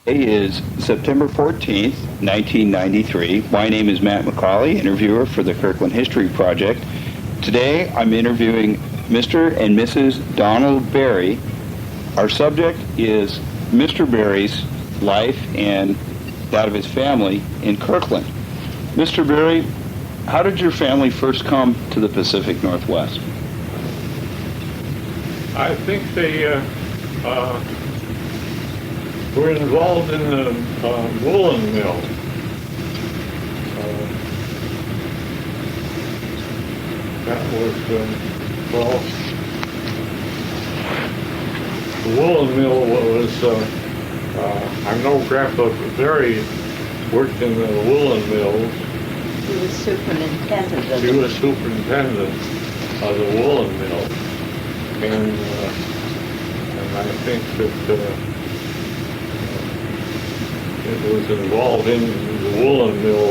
Today is September 14th, 1993. My name is Matt McCauley, interviewer for the Kirkland History Project. Today I'm interviewing Mr. and Mrs. Donald Barrie. Our subject is Mr. Barrie's life and that of his family in Kirkland. Mr. Barrie, how did your family first come to the Pacific Northwest? I think they were involved in the woolen mill. That was, the woolen mill was, I know Grandpa Barrie worked in the woolen mills. He was superintendent of He was superintendent of the woolen mill. And I think that it was involved in the woolen mill.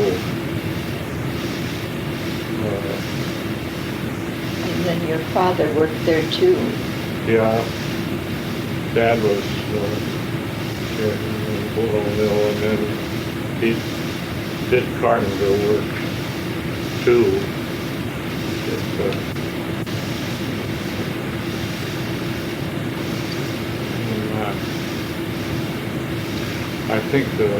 And then your father worked there too. Yeah, Dad was in the woolen mill, and then he did carpenter work too. I think the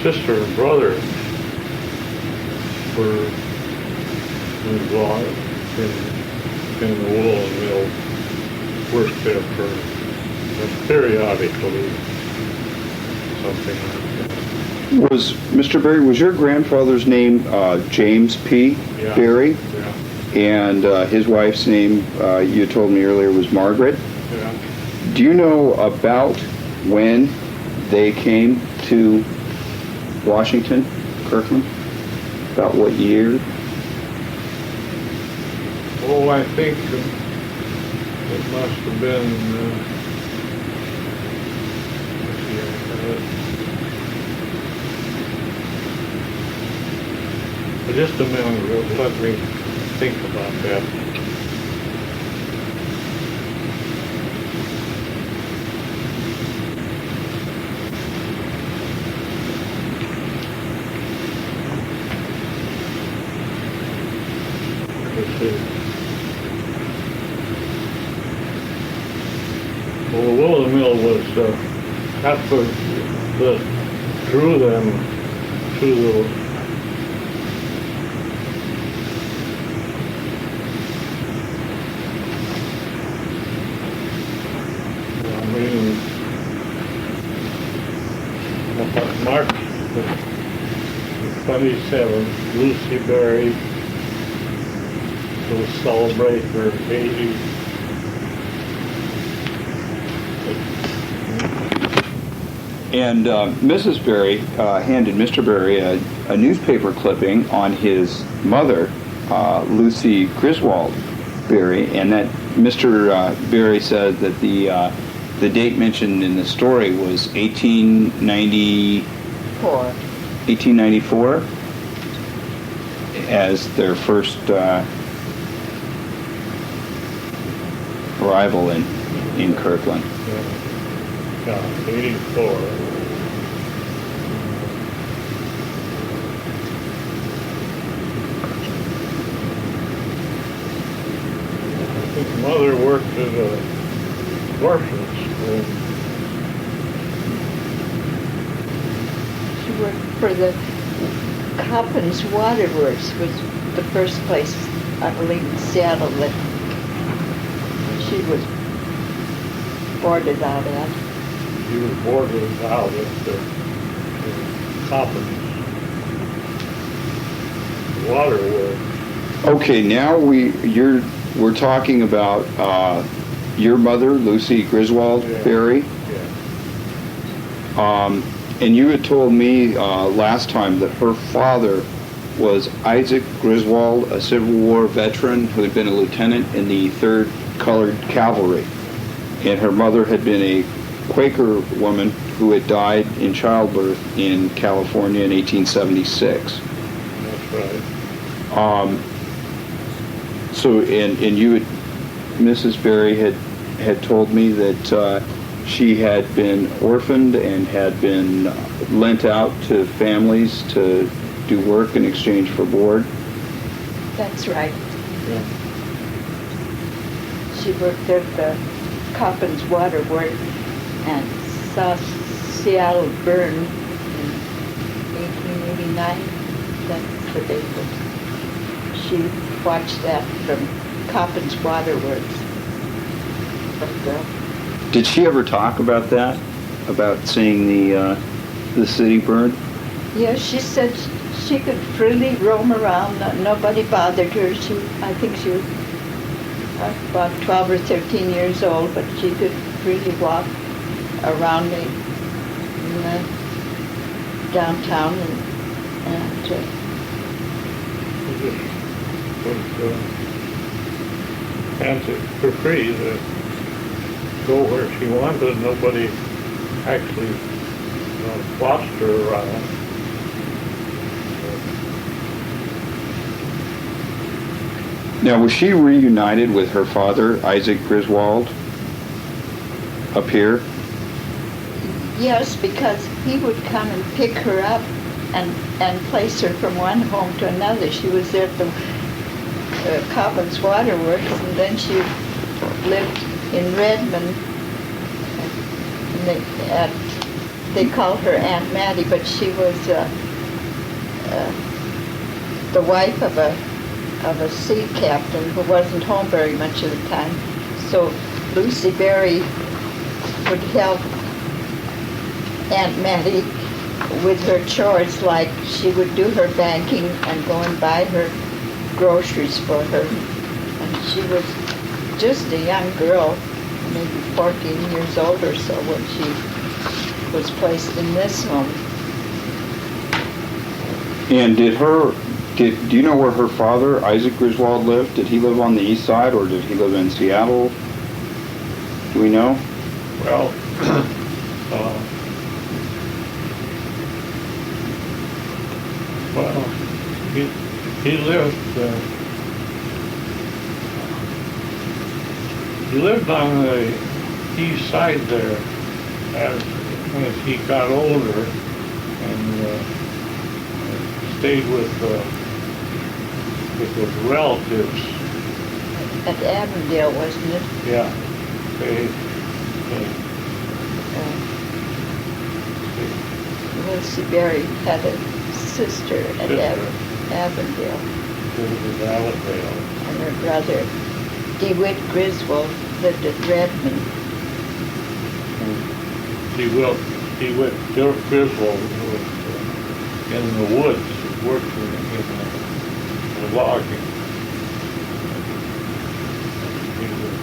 sister and brother were involved in the woolen mill, worked there for periodically, something like that. Was Mr. Barrie, was your grandfather's name James P. Yeah. Barrie? Yeah. And his wife's name, you told me earlier, was Margaret? Yeah. Do you know about when they came to Washington, Kirkland? About what year? Oh, I think it must have been, let's see, just a minute, let me think about that. Well, the woolen mill was, that's what drew them to the March 27th, Lucy Barrie will celebrate her 80th. And Mrs. Barrie handed Mr. Barrie a newspaper clipping on his mother, Lucy Griswold Barrie, and that Mr. Barrie said that the date mentioned in the story was 1894 as their first arrival in Kirkland. Yeah, 84. I think Mother worked at a orphanage school. She worked for the Coppins Waterworks, was the first place, I believe, in Seattle that she was boarded out at. He was boarded out at the Coppins Waterworks. Okay, now we're talking about your mother, Lucy Griswold Barrie. Yeah. And you had told me last time that her father was Isaac Griswold, a Civil War veteran who had been a lieutenant in the 3rd Colored Cavalry. And her mother had been a Quaker woman who had died in childbirth in California in 1876. That's right. So, and you had, Mrs. Barrie had had told me that she had been orphaned and had been lent out to families to do work in exchange for board. That's right. Yeah. She worked at the Coppins Water Works and saw Seattle burn in 1889. That's the date that she watched that from Coppins Water Works. But, Did she ever talk about that? About seeing the city burn? yeah, she said she could freely roam around. Nobody bothered her. I think she was about 12 or 13 years old, but she could freely walk around in the downtown and It just was fancy for free to go where she wanted. Nobody actually bossed her around. Now, was she reunited with her father, Isaac Griswold, up here? yes, because he would come and pick her up and place her from one home to another. She was there at the Coppins Water Works, and then she lived in Redmond. And they called her Aunt Mattie, but she was the wife of a sea captain who wasn't home very much of the time. So Lucy Barrie would help Aunt Mattie with her chores, like she would do her banking and go and buy her groceries for her. And she was just a young girl, maybe 14 years old or so, when she was placed in this home. And do you know where her father, Isaac Griswold, lived? Did he live on the east side, or did he live in Seattle? Do we know? Well, well, he lived on the east side there as he got older, and stayed with his relatives. At Avondale, wasn't it? Yeah. Lucy Barrie had a sister at Avondale, Visited Avondale. and her brother DeWitt Griswold lived at Redmond. DeWitt Griswold was in the woods, working in the logging. He was,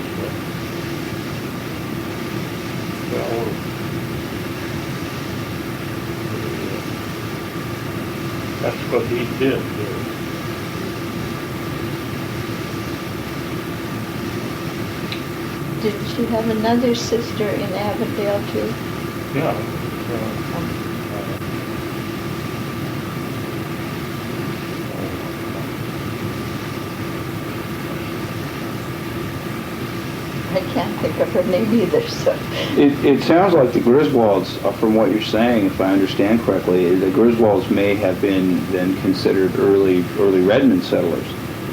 that's what he did. Did she have another sister in Avondale too? Yeah. I can't think of her name either, so. It sounds like the Griswolds, from what you're saying, if I understand correctly, the Griswolds may have been then considered early Redmond settlers.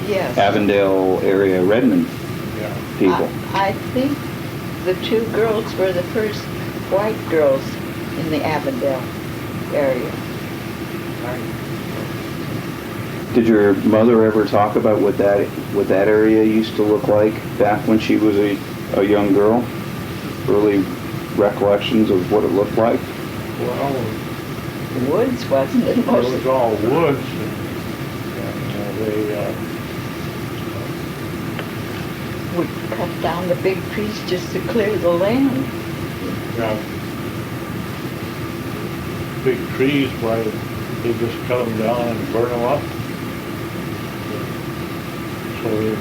Yes. Avondale area Redmond people. I think the two girls were the first white girls in the Avondale area. Did your mother ever talk about what that area used to look like back when she was a young girl? Early recollections of what it looked like? Well, Woods, wasn't it? it was all woods, and they would cut down the big trees just to clear the land. got big trees, why they just cut them down and burn them up. So they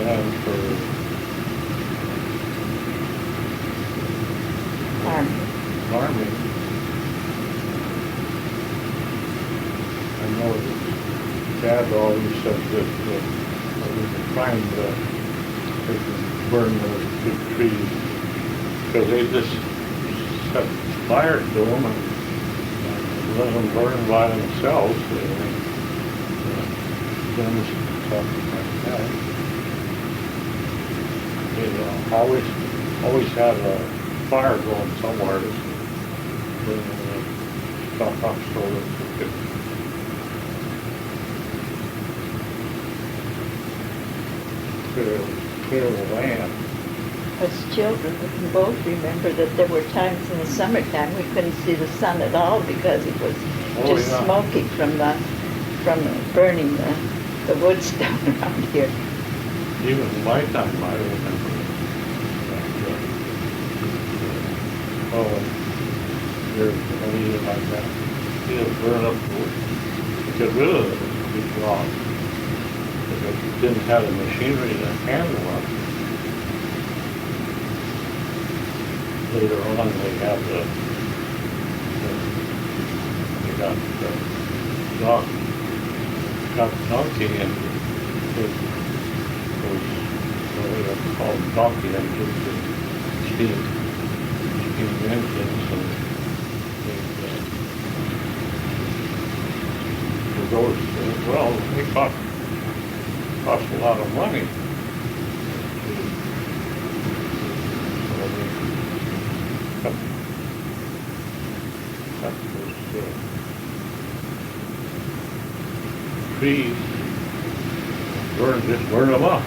land for farming. I know that Dad always said that we were trying to they can burn those big trees. Because they just set fire to them and let them burn by themselves. Guns and stuff like that. They always had a fire going somewhere to bring the stuff up so that they could clear the land. As children, we can both remember that there were times in the summertime we couldn't see the sun at all because it was just smoky from burning the woods down around here. Even in my time, I remember there's a year like that. He'll burn up the wood to get rid of these logs. Because it didn't have the machinery to handle them. Later on, they got the donkey engine. Those what are called donkey engines, steam engines, and those as well. They cost a lot of money. Cut those trees, just burn them up.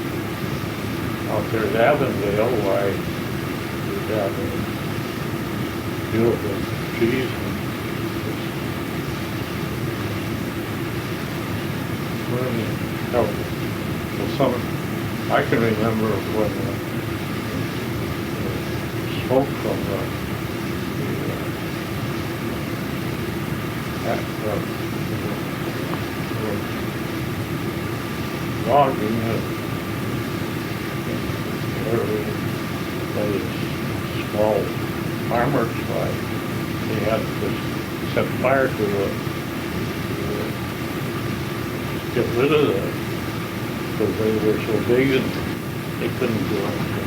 Out there at Avondale, why we got beautiful trees and burning. Well, I can remember when the smoke from the logging those small farmers, they had to set fire to get rid of them because they were so big and they couldn't do anything.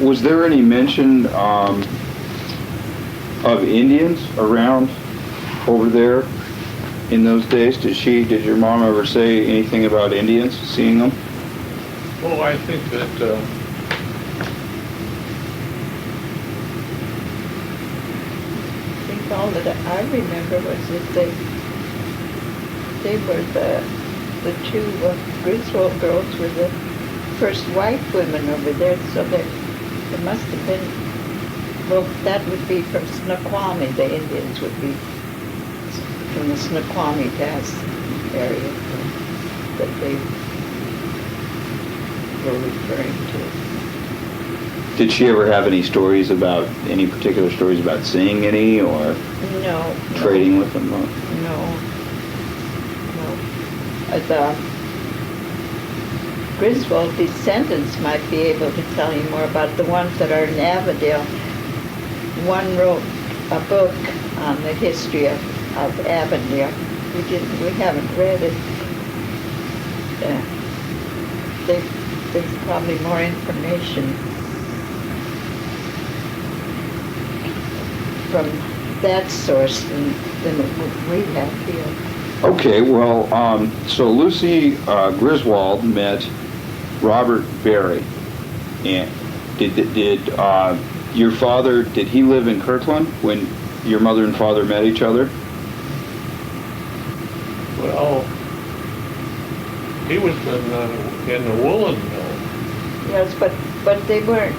Was there any mention of Indians around over there in those days? Did your mom ever say anything about Indians, seeing them? Well, I think that I think all that I remember was that they were the two Griswold girls were the first white women over there, so there must have been, well, that would be from Snoqualmie. The Indians would be from the Snoqualmie Pass area that they were referring to. Did she ever have any particular stories about seeing any or No. trading with them? No. The Griswold descendants might be able to tell you more about the ones that are in Avondale. One wrote a book on the history of Avondale. We haven't read it. There's probably more information from that source than we have here. Okay, well, so Lucy Griswold met Robert Barrie. And did your father, did he live in Kirkland when your mother and father met each other? well, he was in the woolen mill. Yes, but they weren't.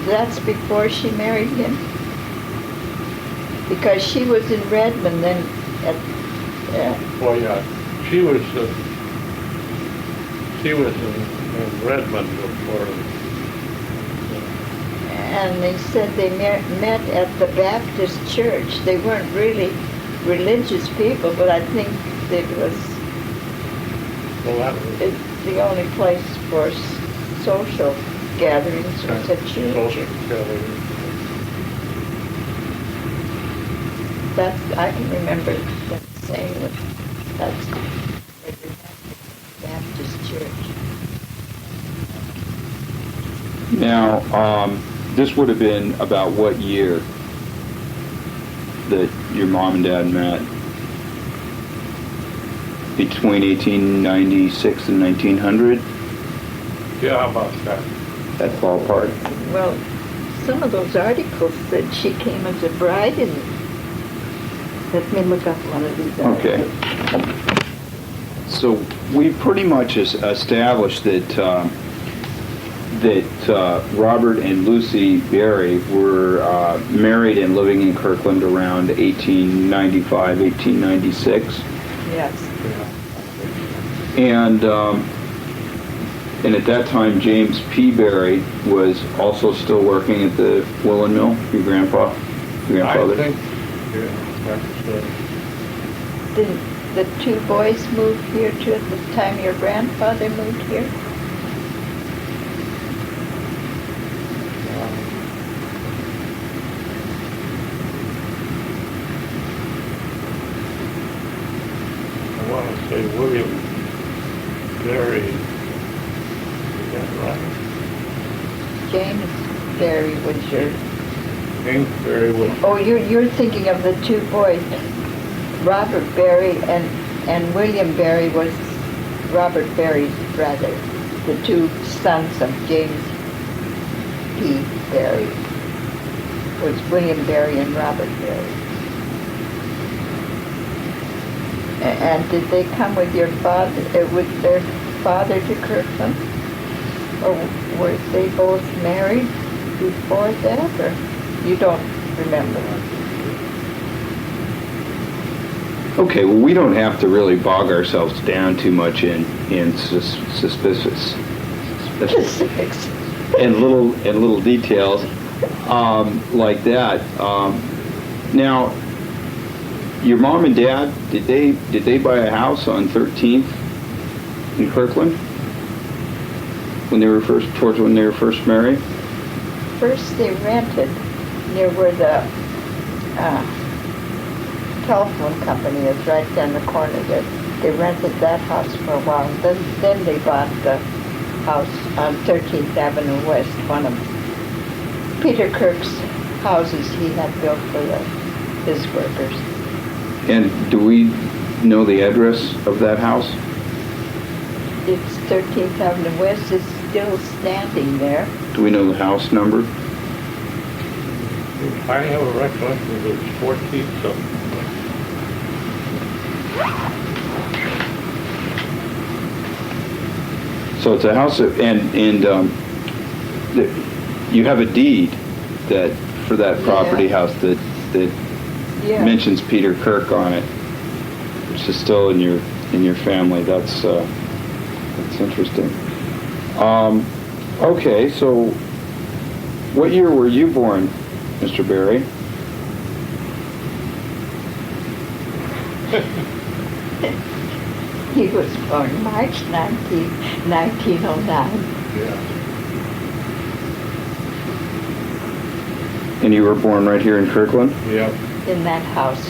That's before she married him. Because she was in Redmond then. Well, yeah, she was in Redmond before. And they said they met at the Baptist church. They weren't really religious people, but I think it was the only place for social gatherings was at church. Social gatherings. I can remember them saying that. church. Now, this would have been about what year that your mom and dad met? Between 1896 and 1900? Yeah, how about that? That ballpark? Well, some of those articles said she came as a bride in. Let me look up one of these Okay. articles. So we pretty much established that Robert and Lucy Barrie were married and living in Kirkland around 1895, 1896. Yes. And at that time, James P. Barrie was also still working at the woolen mill. Your grandfather. I think, yeah, that's, Didn't the two boys move here too at the time your grandfather moved here? I want to say William Barrie. Is that right? James Barrie was your. James Barrie was. Oh, you're thinking of the two boys. Robert Barrie and William Barrie was Robert Barrie's brother. The two sons of James P. Barrie was William Barrie and Robert Barrie. And did they come with your father, with their father to Kirkland? Or were they both married before that, or you don't remember? Okay, well, we don't have to really bog ourselves down too much in suspicious Specifics. and little details like that. Now, your mom and dad, did they buy a house on 13th in Kirkland when they were first married? First they rented near where the telephone company is, right down the corner there. They rented that house for a while. Then they bought the house on 13th Avenue West, one of Peter Kirk's houses he had built for his workers. And do we know the address of that house? It's 13th Avenue West. It's still standing there. Do we know the house number? I have a recollection that it was 14 something. So it's a house, you have a deed that for that property Yeah. house that Yeah. mentions Peter Kirk on it, which is still in your family. That's interesting. Okay, so what year were you born, Mr. Barrie? He was born March 1909. Yeah. And you were born right here in Kirkland? Yeah. In that house.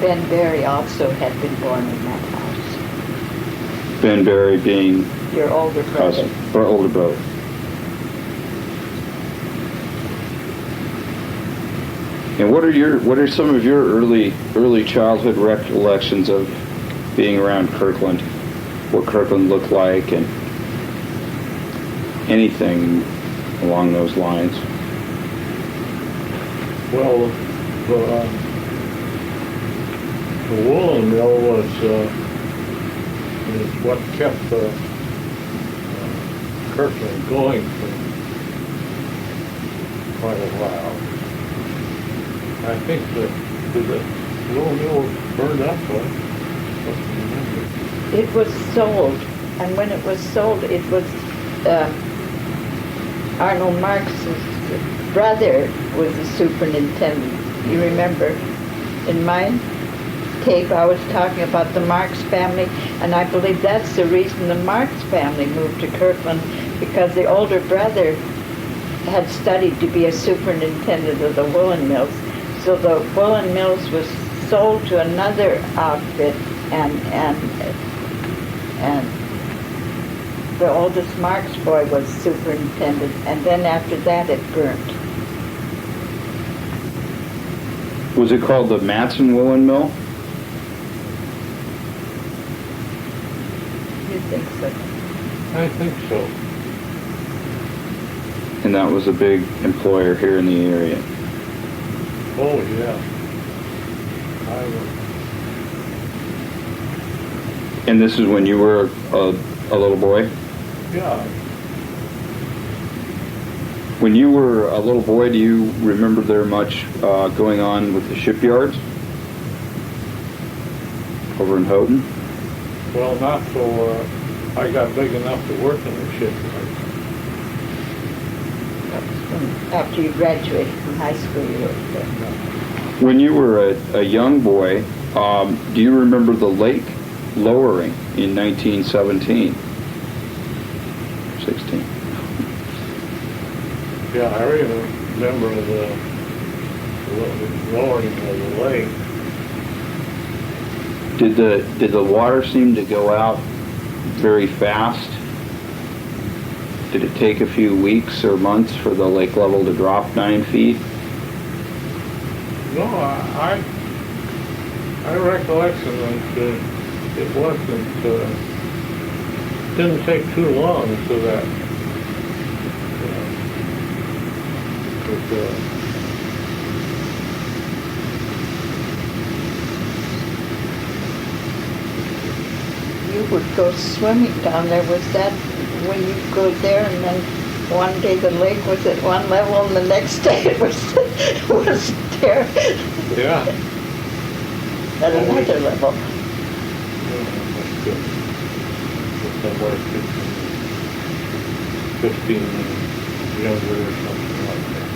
Ben Barrie also had been born in that house. Ben Barrie being Your older brother. cousin, or older brother. And what are some of your early childhood recollections of being around Kirkland? What Kirkland looked like and anything along those lines? Well, the woolen mill was is what kept Kirkland going for quite a while. I think the woolen mill was burned up, but It was sold, and when it was sold, it was Arnold Marx's brother was the superintendent. You remember, in my tape, I was talking about the Marx family, and I believe that's the reason the Marx family moved to Kirkland, because the older brother had studied to be a superintendent of the woolen mills. So the woolen mills was sold to another outfit, and And the oldest Marks boy was superintendent, and then after that it burnt. Was it called the Matson Woolen Mill? You think so? I think so. And that was a big employer here in the area. Oh, yeah. I was, And this is when you were a little boy? yeah. When you were a little boy, do you remember there much going on with the shipyards over in Houghton? Well, not so, I got big enough to work in the shipyard. After you graduated from high school, you worked there. When you were a young boy, do you remember the lake lowering in 1917? 16. Yeah, I remember the lowering of the lake. Did the water seem to go out very fast? Did it take a few weeks or months for the lake level to drop 9 feet? No, I recollection that it wasn't, didn't take too long so that, You would go swimming down there. Was that when you go there and then one day the lake was at one level and the next day it was there yeah. at another level? Somewhere 15 younger or something like that.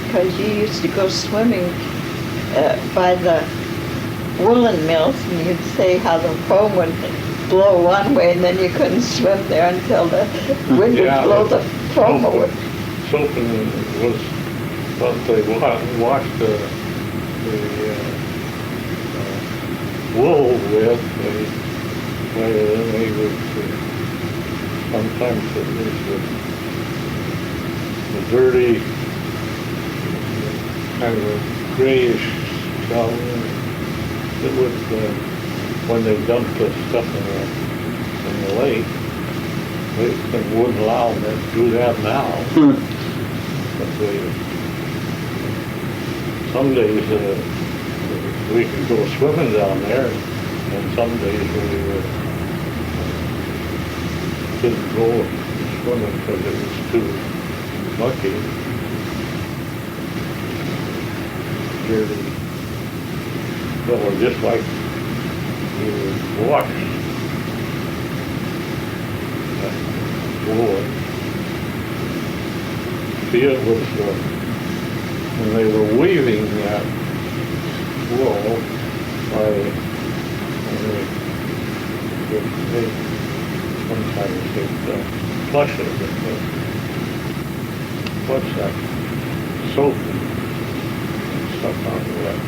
Because you used to go swimming by the woolen mills, and you'd say how the foam would blow one way, and then you couldn't swim there until the wind would blow the foam away. Soaping was what they washed the wool with. They would sometimes it was the dirty kind of a grayish color. It was when they dumped the stuff in the lake. They wouldn't allow them to do that now. But some days we could go swimming down there, and some days we didn't go swimming because it was too mucky, dirty. Well, just like you wash wool. See, it was when they were weaving that wool, they sometimes they'd flush it, flush that soap and stuff out of that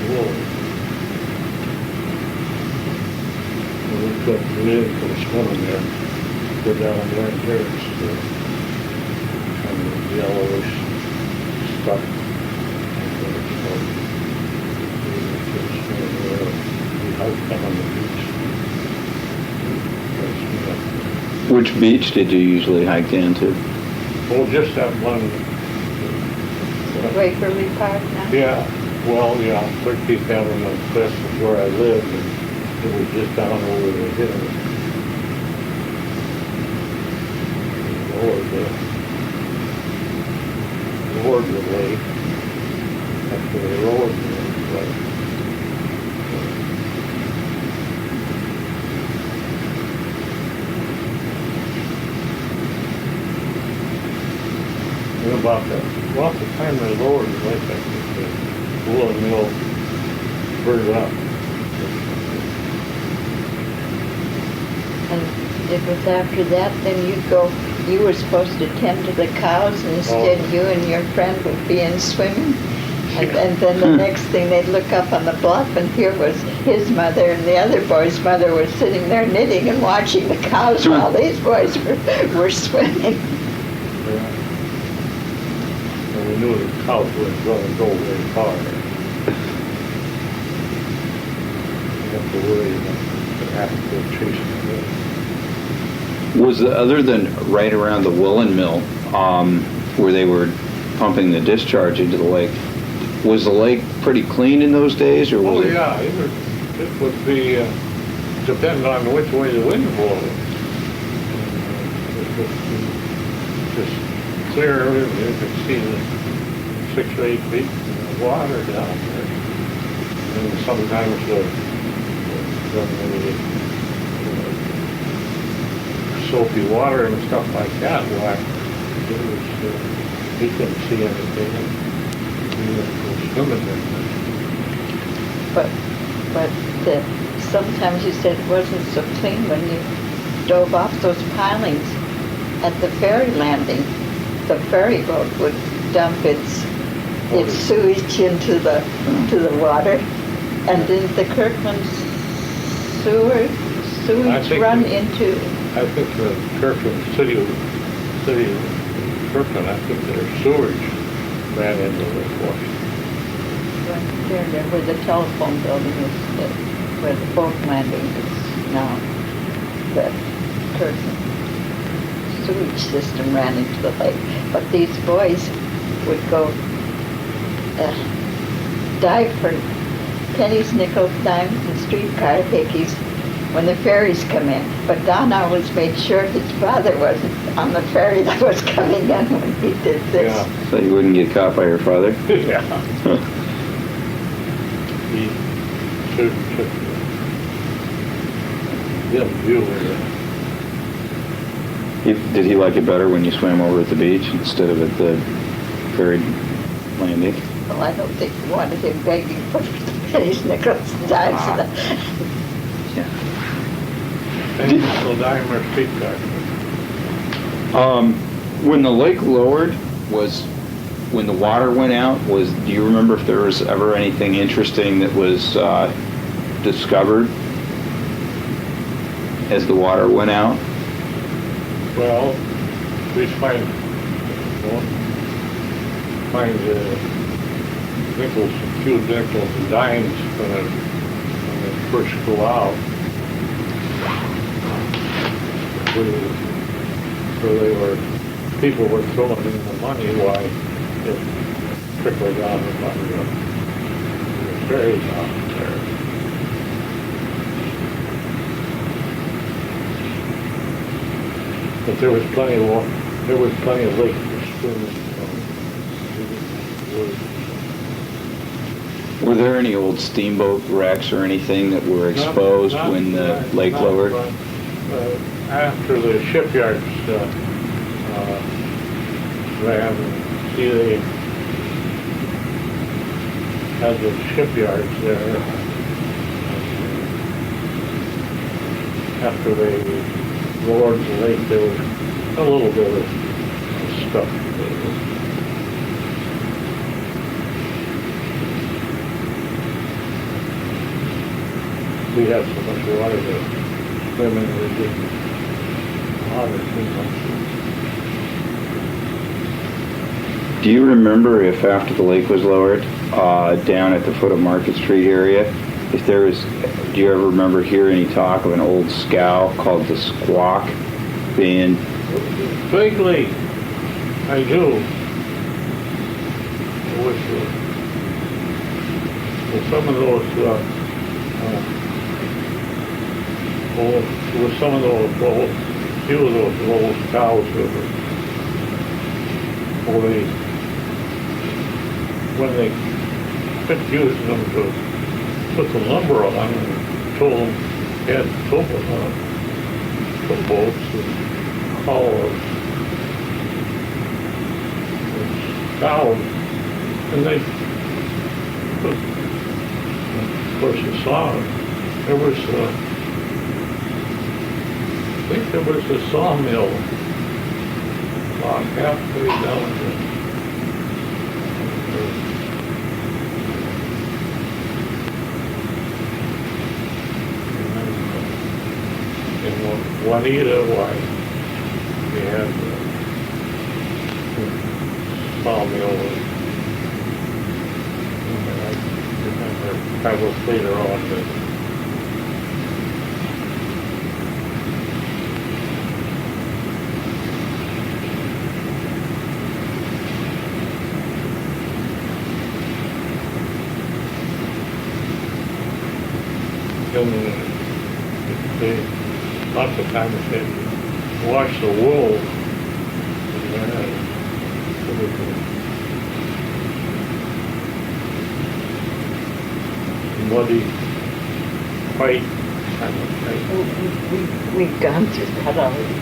wool. We didn't go swimming there. Go down there and there, it's kind of yellowish stuff. We hiked down the beach. Which beach did you usually hike down to? Oh, just that one. Waverly Park now? Yeah, well, yeah, 13th Avenue West is where I lived, and it was just down over the hill. Lowered the lake after they lowered the lake. And about the time they lowered the lake, I think the woolen mill burned up. And it was after that, then you were supposed to tend to the cows, and instead you and your friend would be in swimming? And then the next thing, they'd look up on the bluff, and here was his mother, and the other boy's mother was sitting there knitting and watching the cows while these boys were swimming. Yeah. And we knew the cows weren't going to go very far. You have to worry about the after chasing them. Was other than right around the woolen mill, where they were pumping the discharge into the lake, was the lake pretty clean in those days, or was Oh, it? yeah, it would be, depend on which way the wind blows. It would be just clear, you could see the 6 or 8 feet of water down there. And sometimes the soapy water and stuff like that, why, it was, he couldn't see anything. He was swimming there. But sometimes you said it wasn't so clean when you dove off those pilings at the ferry landing. The ferry boat would dump its sewage into the water, and didn't the Kirkland sewage run into? I think the Kirkland city of Kirkland, I think their sewage ran into the water. There where the telephone building is, where the boat landing is now, the Kirkland sewage system ran into the lake. But these boys would go dive for pennies, nickels, dimes, and streetcar hickeys when the ferries come in. But Don always made sure his father wasn't on the ferry that was coming in when he did this. Yeah. So you wouldn't get caught by your father? Yeah. He took him view of Did he like it better when you swam over at the beach instead of at the ferry landing? Well, I don't think he wanted him begging for pennies, nickels, and dimes. and nickel dime or streetcar. When the lake lowered, when the water went out, do you remember if there was ever anything interesting that was discovered as the water went out? Well, we find nickels, a few nickels and dimes when they first go out. So people were throwing in the money while it trickled down the ferries out there. But there was plenty of water. There was plenty of lake to swim in. Were there any old steamboat wrecks or anything that were exposed when the lake lowered? After the shipyards ran, see, they had the shipyards there. After they lowered the lake, there was a little bit of stuff. We had so much water to swim in, we didn't water too much. Do you remember if after the lake was lowered, down at the foot of Market Street area, if there was, do you ever remember hearing any talk of an old scow called the Squawk being? Vaguely, I do. It was some of those, few of those old scows that were, when they kept using them to put the lumber on and tow them, had towboats and haulers and scows, and they put, of course you saw it, there was I think there was a sawmill about halfway down Juanita, why, we had sawmill. I remember, I was later on, but lots of times they wash the wool. Muddy, white, kind of thing. We've gone through that already.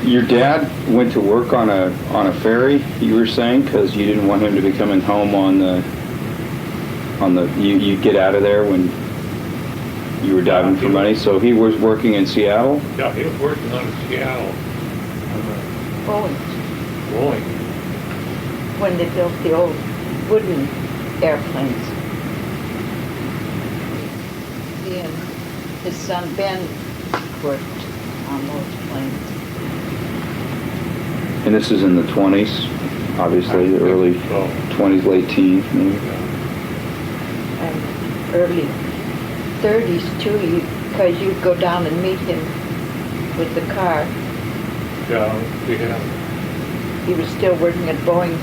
Your dad went to work on a ferry, you were saying, because you didn't want him to be coming home on the you get out of there when you were diving for money. So he was working in Seattle? Yeah, he was working on Seattle. Boeing. When they built the old wooden airplanes. He and his son Ben worked on those planes. And this is in the 20s, obviously, the early 20s, late teens, maybe. And early 30s too, because you'd go down and meet him with the car. Yeah, we have. He was still working at Boeing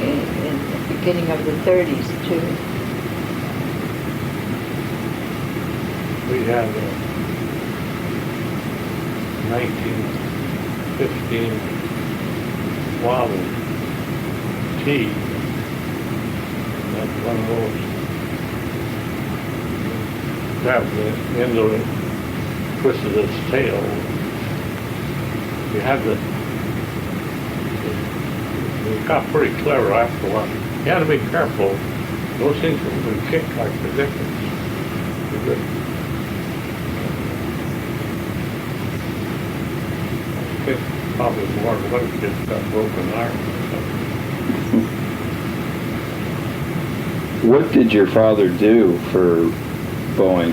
in the beginning of the 30s too. We had a 1915 Model T. That's one of those. Grabbed the end of it, twisted its tail. You had to. It got pretty clever after a while. You had to be careful. Those things would kick like ridiculous. I think probably more than one kid's got broken arm or something. What did your father do for Boeing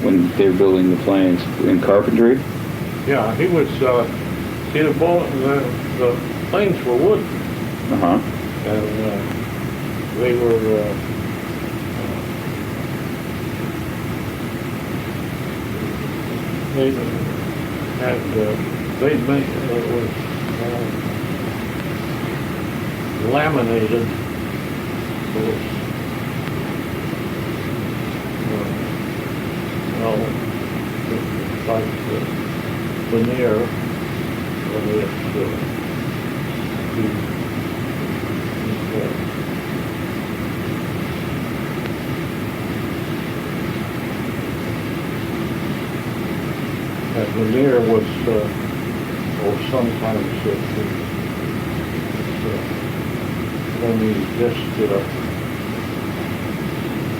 when they were building the planes? In carpentry? Yeah, he was, see the planes were wood. Uh-huh. And they were, they had, they made, it was laminated. It was, well, like veneer, when it's, that veneer was, or sometimes when you just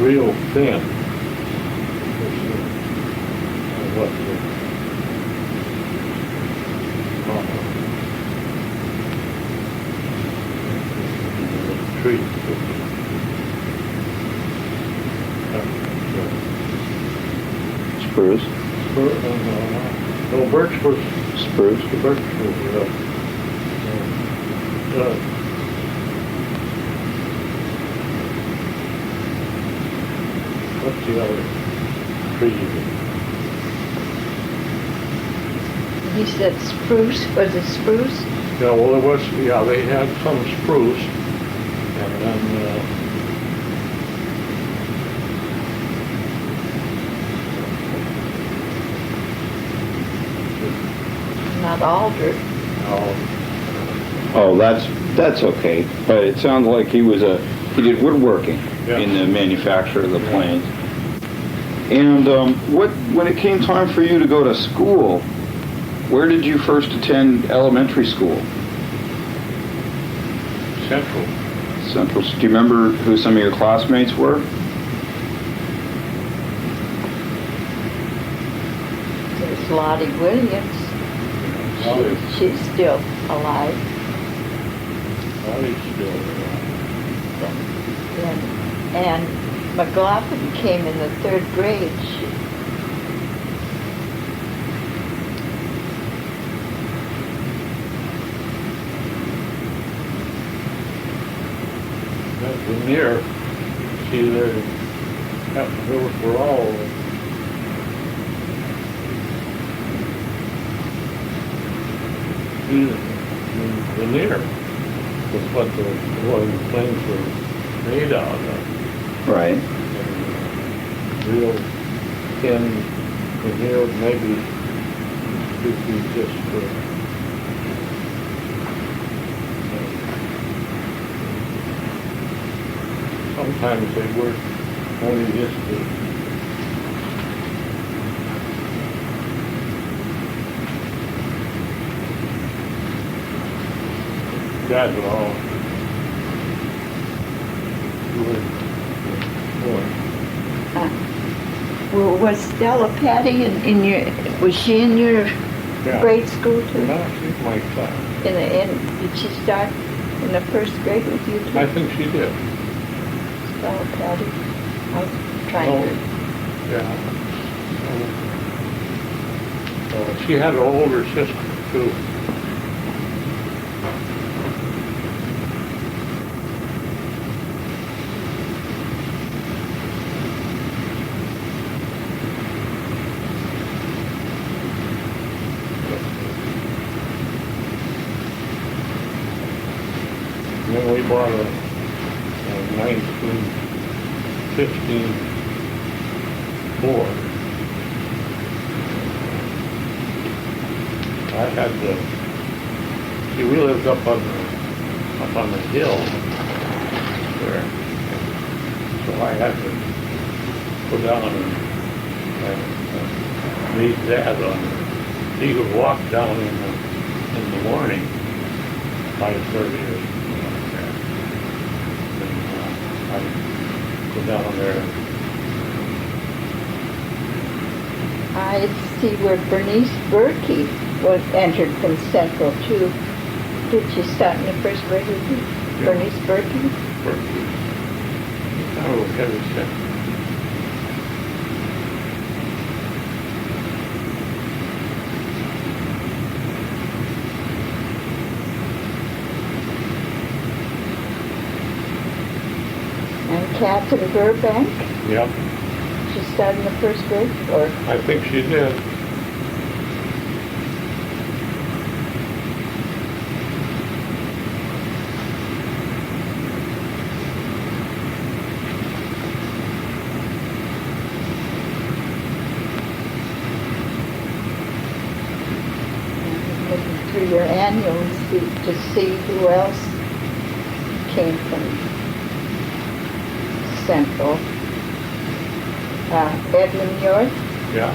real thin. What tree. Spruce? No, birch was Spruce? the birch was, what's the other tree? He said spruce. Was it spruce? Yeah, well, it was, yeah, they had some spruce, and then, Not alder. Oh, that's okay. But it sounds like he did woodworking in the manufacture of the planes. And when it came time for you to go to school, where did you first attend elementary school? Central. Central. Do you remember who some of your classmates were? There's Lottie Williams. She's still alive. Lottie's still alive. something. And McLaughlin came in the third grade. That's veneer. See, there were all. Veneer was what the planes were made out of. Right. And real thin veneer, maybe could be just sometimes they were only just guys are all doing more. Well, was Stella Patty in your? Was she in your Yeah. grade school too? No, she's my class. Did she start in the first grade with you too? I think she did. Stella Patty. I was trying Oh, to. yeah. She had an older sister too. And then we bought a 1915 Ford. I had to, see, we lived up on the hill there. So I had to go down and meet Dad on, he would walk down in the morning, 5:30 or something like that. And I'd go down there. I see where Bernice Berkey was entered from Central too. Did she start in the first grade with you? Yeah. Bernice Berkey? Oh, heavy set. And Catherine Burbank? Yep, She started in the first grade? Or I think she did. looking through your annuals to see who else came from Central. Edmund York, Yeah.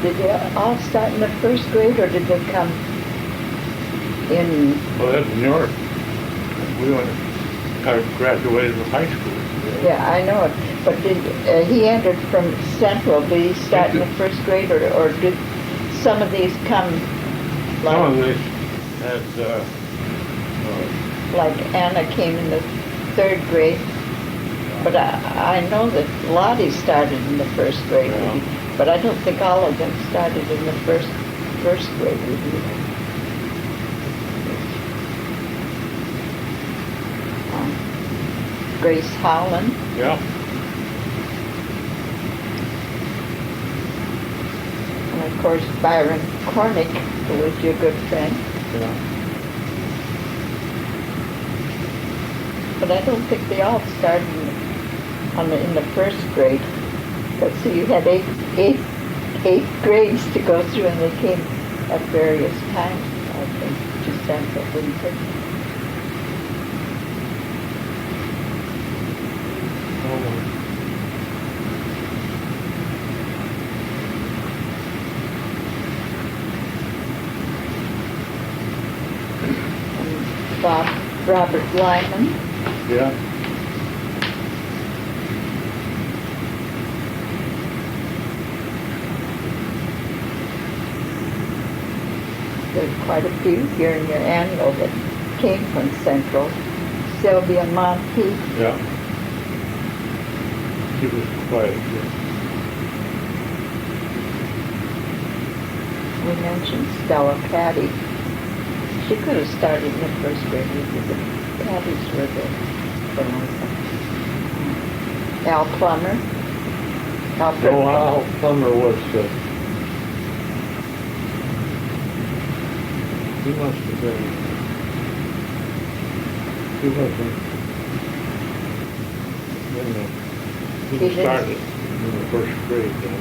did they all start in the first grade or did they come in? Well, that's New York. We went, graduated from high school. Yeah, I know it. But did he entered from Central? Did he start in the first grade or did some of these come Some of like, these had, like Anna came in the third grade? But I know that Lottie started in the first grade with you, but I don't think all of them started in the first grade with you. Grace Howland, yeah. and of course Byron Cornick, who was your good friend. Yeah. But I don't think they all started in the first grade. But so you had eight grades to go through, and they came at various times, I think, to Central, didn't they? And Robert Lyman. Yeah. There's quite a few here in your annual that came from Central. Sylvia Monty. Yeah. She was quiet. Yeah. We mentioned Stella Patty. She could have started in the first grade because the Patties were the Al Plummer. No, Al Plummer was he must have been, he wasn't, he He started in the first grade then.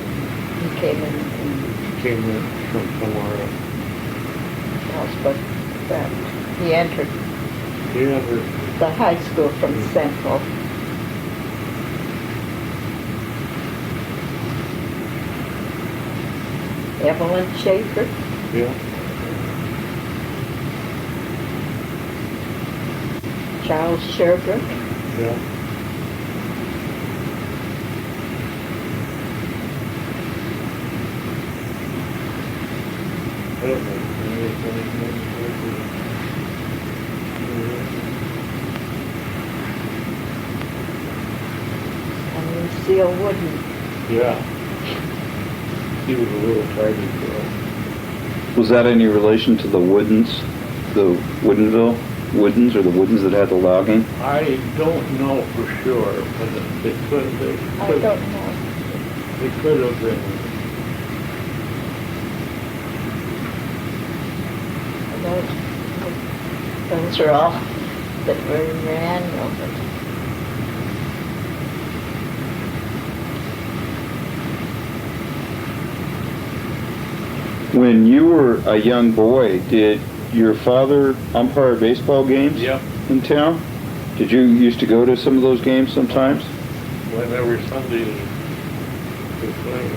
He came in Came in from somewhere else, but he entered He entered, the high school from Central. Evelyn Schaefer. yeah, Charles Sherbrooke. yeah. I don't know. And Lucille Wooden. Yeah. He was a little tiny girl. Was that any relation to the Woodens, the Woodenville Woodens, or the Woodens that had the logging? I don't know for sure, but they could, I don't know. they could have been. Those are all that were in your annual, but When you were a young boy, did your father umpire baseball games Yep. in town? Did you used to go to some of those games sometimes? Whenever Sunday they played.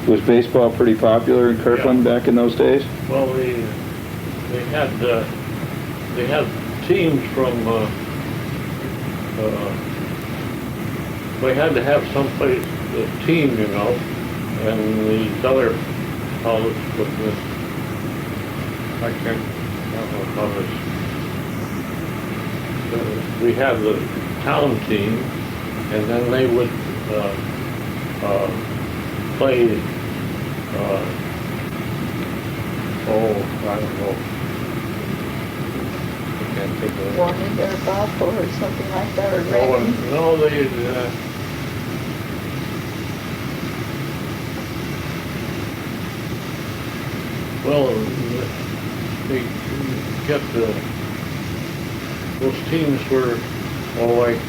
Was baseball pretty popular in Kirkland back in those days? Well, they had teams from, they had to have someplace, a team, you know, and these other colleges put this, I don't know how this, we had the town team, and then they would, play, I don't know. I can't think of it. Warning or Buffalo or something like that, or No, Reagan. no, they, well, they get those teams were, well, like, if,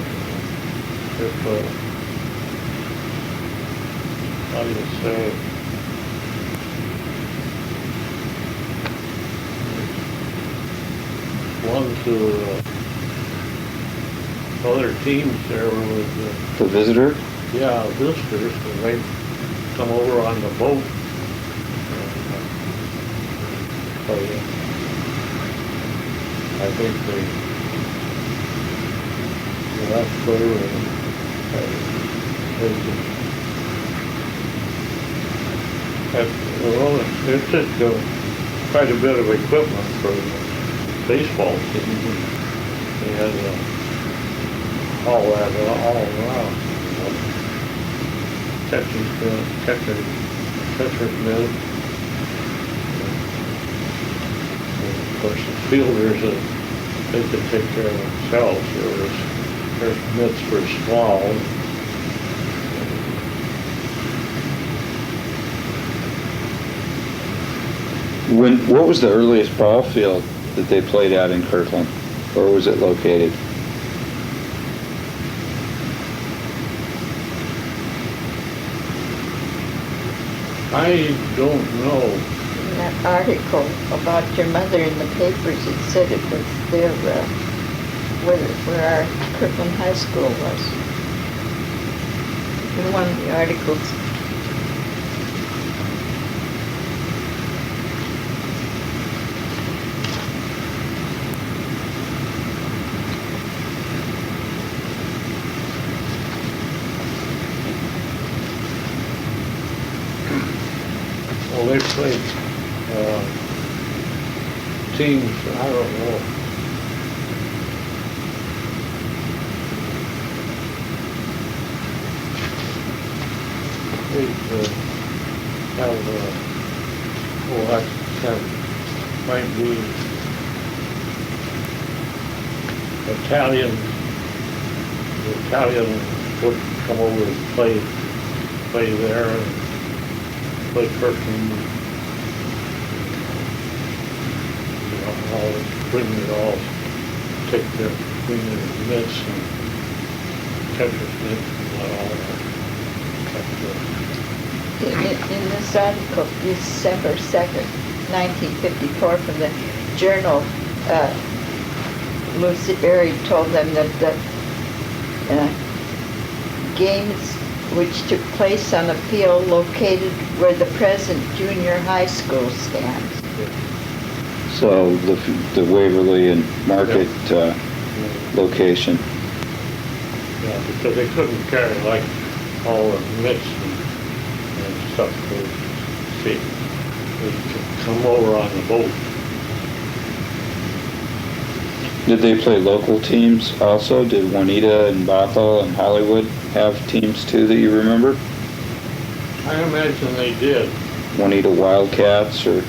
how do you say it? One to, other teams there with, The visitor? yeah, visitors, and they come over on the boat. And, play. I think the last player, well, it took quite a bit of equipment for the baseball team. They had all that all around. Catcher's mitt. And of course, the fielders, they could take care of themselves. There's mitts for small. What was the earliest ball field that they played at in Kirkland? Where was it located? In that article about your mother in the papers, it said it was there where our Kirkland High School was. In one of the articles. Well, they played teams, I don't know. have, that might be Italian. The Italian would come over and play there and play Kirkland. You know, all bring it all, take their bring their mitts and Tetris mitts and all that. In this article, December 2nd, 1954, from the Journal, Lucy Barrie told them that the games which took place on a field located where the present junior high school stands. So the Waverly and Market location. Yeah, because they couldn't carry like all the mitts and stuff to see. They could come over on the boat. Did they play local teams also? Did Juanita and Bothell and Hollywood have teams too that you remember? I imagine they did. Juanita Wildcats or?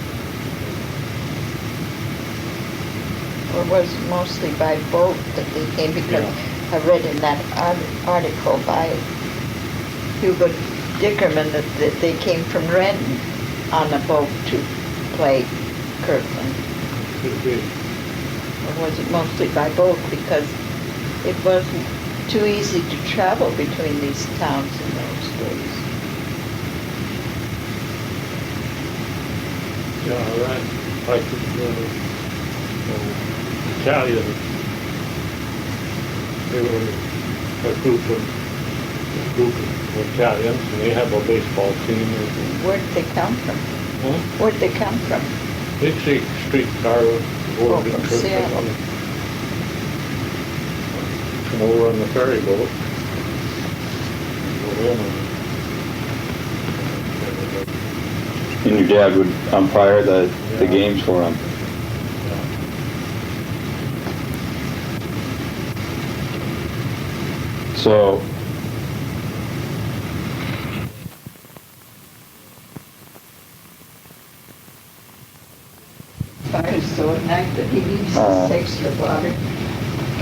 Or was it mostly by boat that they came? Because I read in that article by Hugo Dickerman that they came from Renton on a boat to play Kirkland. Could be. Or was it mostly by boat? Because it wasn't too easy to travel between these towns in those days. Yeah, that, like Italian, they were a group of Italians, and they have a baseball team. Where'd they come from? Huh? Where'd they come from? They take streetcar over to from Kirkland. Seattle. Come over on the ferry boat. Go in And your dad would umpire the games for them. So Fire's so at night that he needs extra water.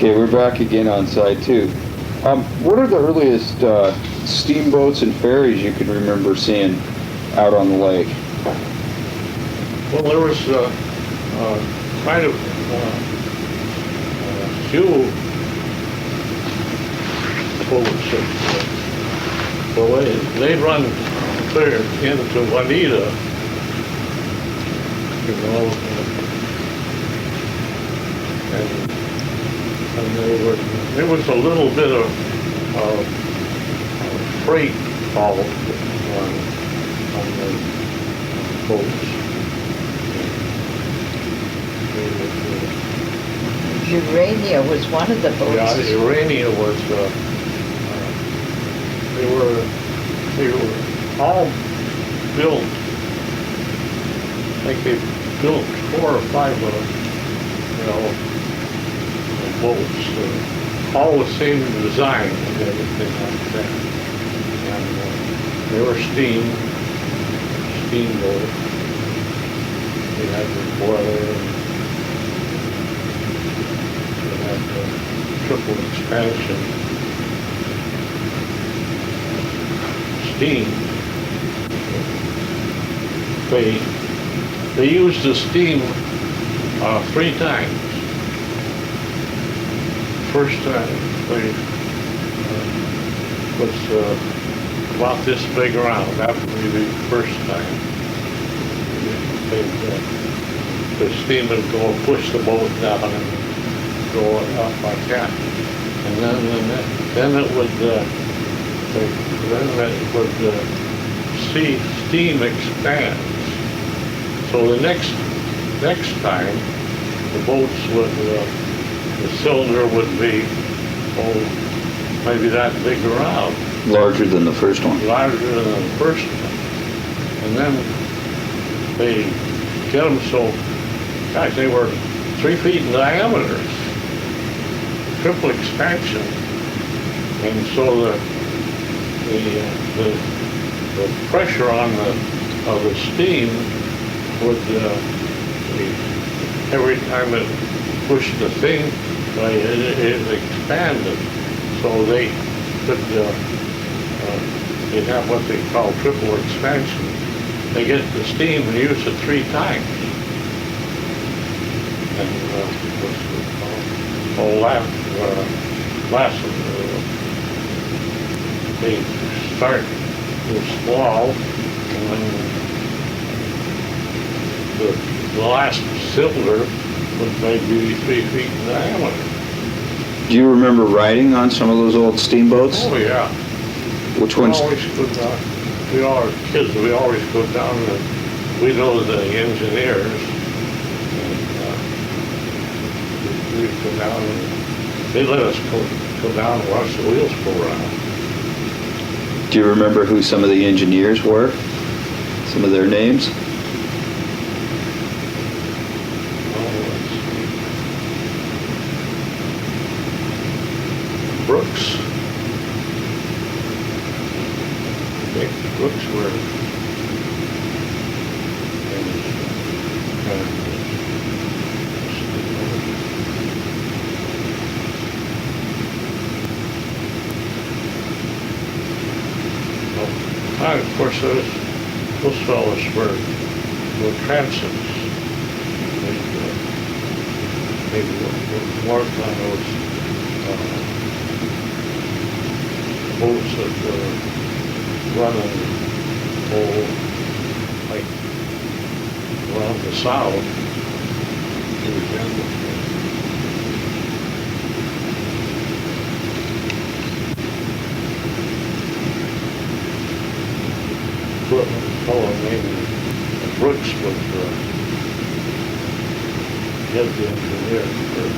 okay, we're back again on side two. What are the earliest steamboats and ferries you can remember seeing out on the lake? Well, there was quite a few boats. Well, they run clear into Juanita, you know, and there was a little bit of freight hauled on the boats. Urania was one of the boats. Yeah, Urania was. They were all built. I think they built 4 or 5 of them. You know, boats, all the same design and everything like that. And they were steamboats. They had the boiler. They had the triple expansion steam. They used the steam 3 times. First time was about this big around. That would be the first time. The steam would go and push the boat down and go up like that. And then it would steam expands. So the next time the boats would the cylinder would be maybe that big around. Larger than the first one. Larger than the first one. And then they get them so, gosh, they were 3 feet in diameter. Triple expansion. And so the the pressure on of the steam would, every time it pushed the thing, it expanded. So they could, they have what they call triple expansion. They get the steam and use it 3 times. And they start with small, and then the last cylinder was maybe 3 feet in diameter. Do you remember riding on some of those old steamboats? Oh, yeah. Which ones? We always go down, kids, we always go down and we know the engineers. And, we go down and they let us go down and watch the wheels go around. Do you remember who some of the engineers were? Some of their names? Brooks. I think Brooks were. Of course, those fellows were transoms. They worked on those boats that were running like around the south. A fellow named Brooks was head the engineer for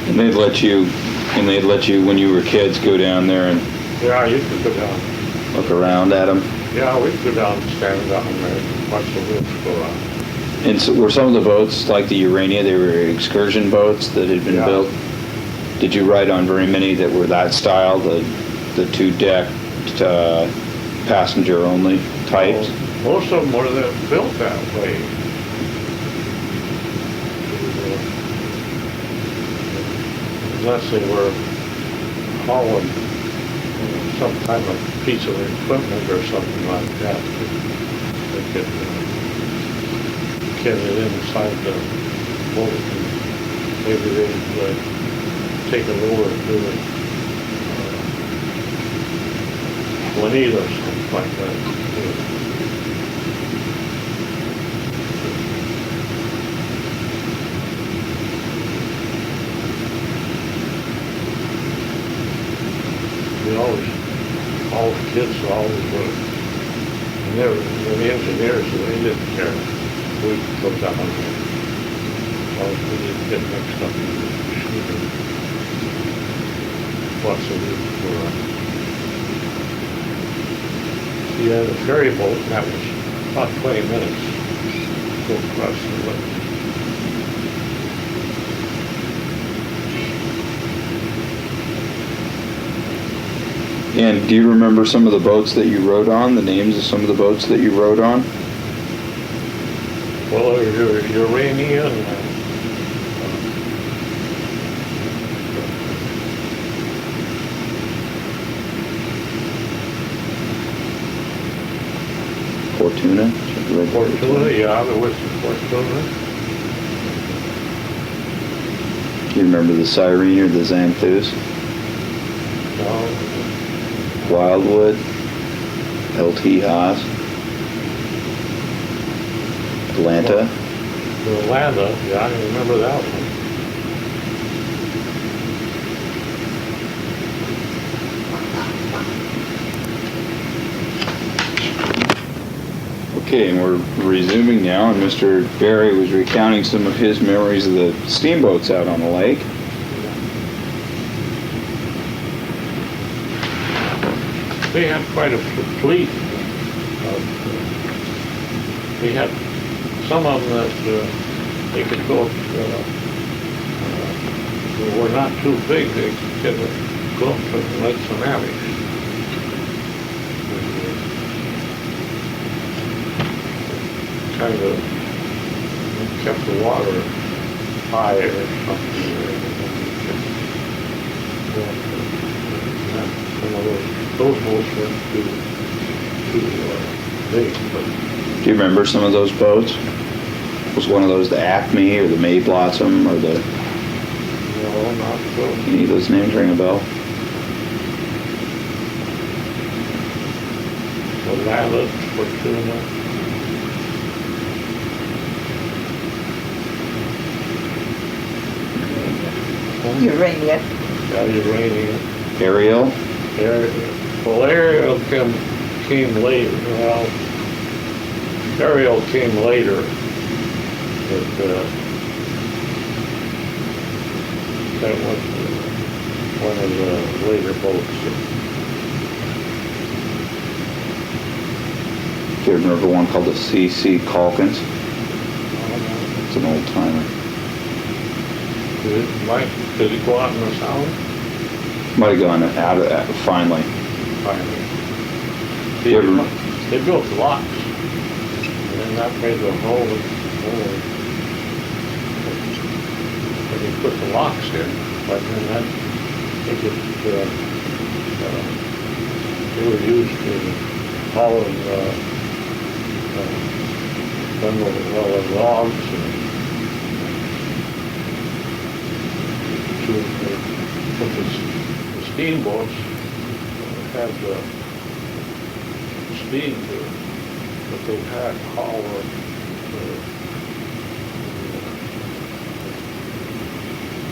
And they'd let you, when you were kids, go down there and yeah, you could go down. look around at them. Yeah, we could go down and stand down there and watch the wheels go around. And so were some of the boats like the Urania? They were excursion boats that had been built. Did you ride on very many that were that style, the 2-deck passenger only types? Well, most of them were built that way. Unless they were hauling some kind of piece of equipment or something like that. They could get it inside the boat, and maybe they'd take it over to Juanita or something like that. All the kids always were, and the engineers, they didn't care. We'd go down there. We didn't get mixed up in the shooting. Lots of it were. You had a ferry boat, and that was about 20 minutes to go across the lake. And do you remember some of the boats that you rode on, the names of some of the boats that you rode on? Well, Urania and Fortuna? Fortuna, yeah, there was Fortuna. Do you remember the Cyrene or the Xanthus? No. Wildwood? LT Haas? Atlanta? The Atlanta, yeah, I remember that one. Okay, and we're resuming now, and Mr. Barrie was recounting some of his memories of the steamboats out on the lake. They had quite a fleet. They had some of them that they could go They were not too big, they could go up to Lake Sammamish. Kind of kept the water high or something. Some of those boats weren't too big, but Do you remember some of those boats? Was one of those the Acme or the May Blossom or the, no, not so. any of those names ring a bell? The Lallet Fortuna. Uranium. Yeah, Uranium. Ariel? Well, Ariel came later. Well, Ariel came later, but that was one of the later boats. Do you remember one called the C.C. Calkins? It's an old timer. Did it go out in the sound? Might have gone out of that finally. Finally. You They built locks, and then that made the hole. When you put the locks in, but then that, they were used in hauling, logs and the steamboats had the steam to it, but they had hauler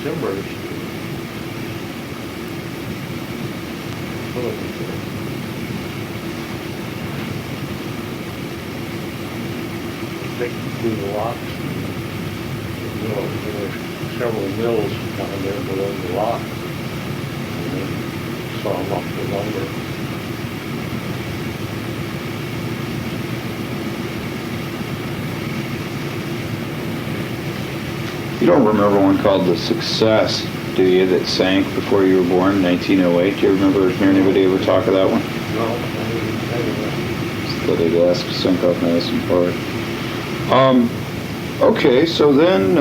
timbers take through the locks. You know, there were several mills down there below the lock, and then saw them up the lumber. You don't remember one called the Success, do you, that sank before you were born in 1908? Do you remember hearing anybody ever talk of that one? No, I didn't think of that. That it asked sunk off Madison Park. Okay, so then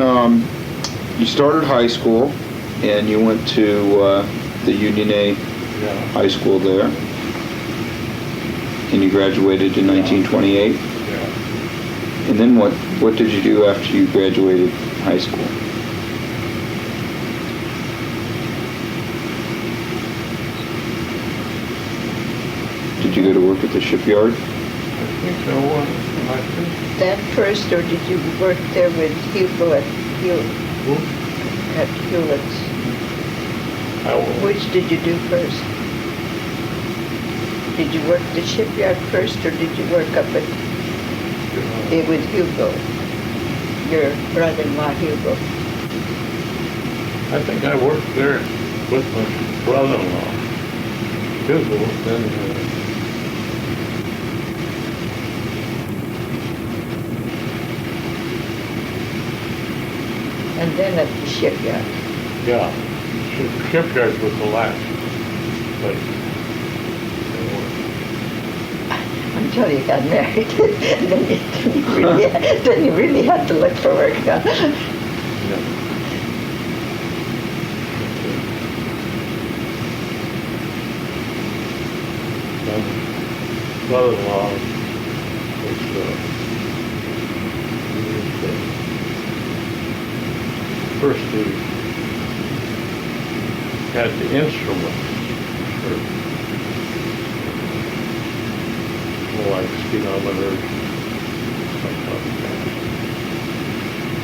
you started high school and you went to the Union A Yeah. High School there, and you graduated in 1928. Yeah. And then what did you do after you graduated high school? Did you go to work at the shipyard? I think so. I think. That first, or did you work there with Hugo at Hewlett's? Which did you do first? Did you work the shipyard first, or did you work up at with Hugo, your brother-in-law Hugo? I think I worked there with my brother-in-law, Hugo, then And then at the shipyard. yeah, shipyards was the last place. Until you got married. then you really had to look for work. Huh? Yeah. Brother-in-law was first he had the instruments for like speedometers, stuff like that.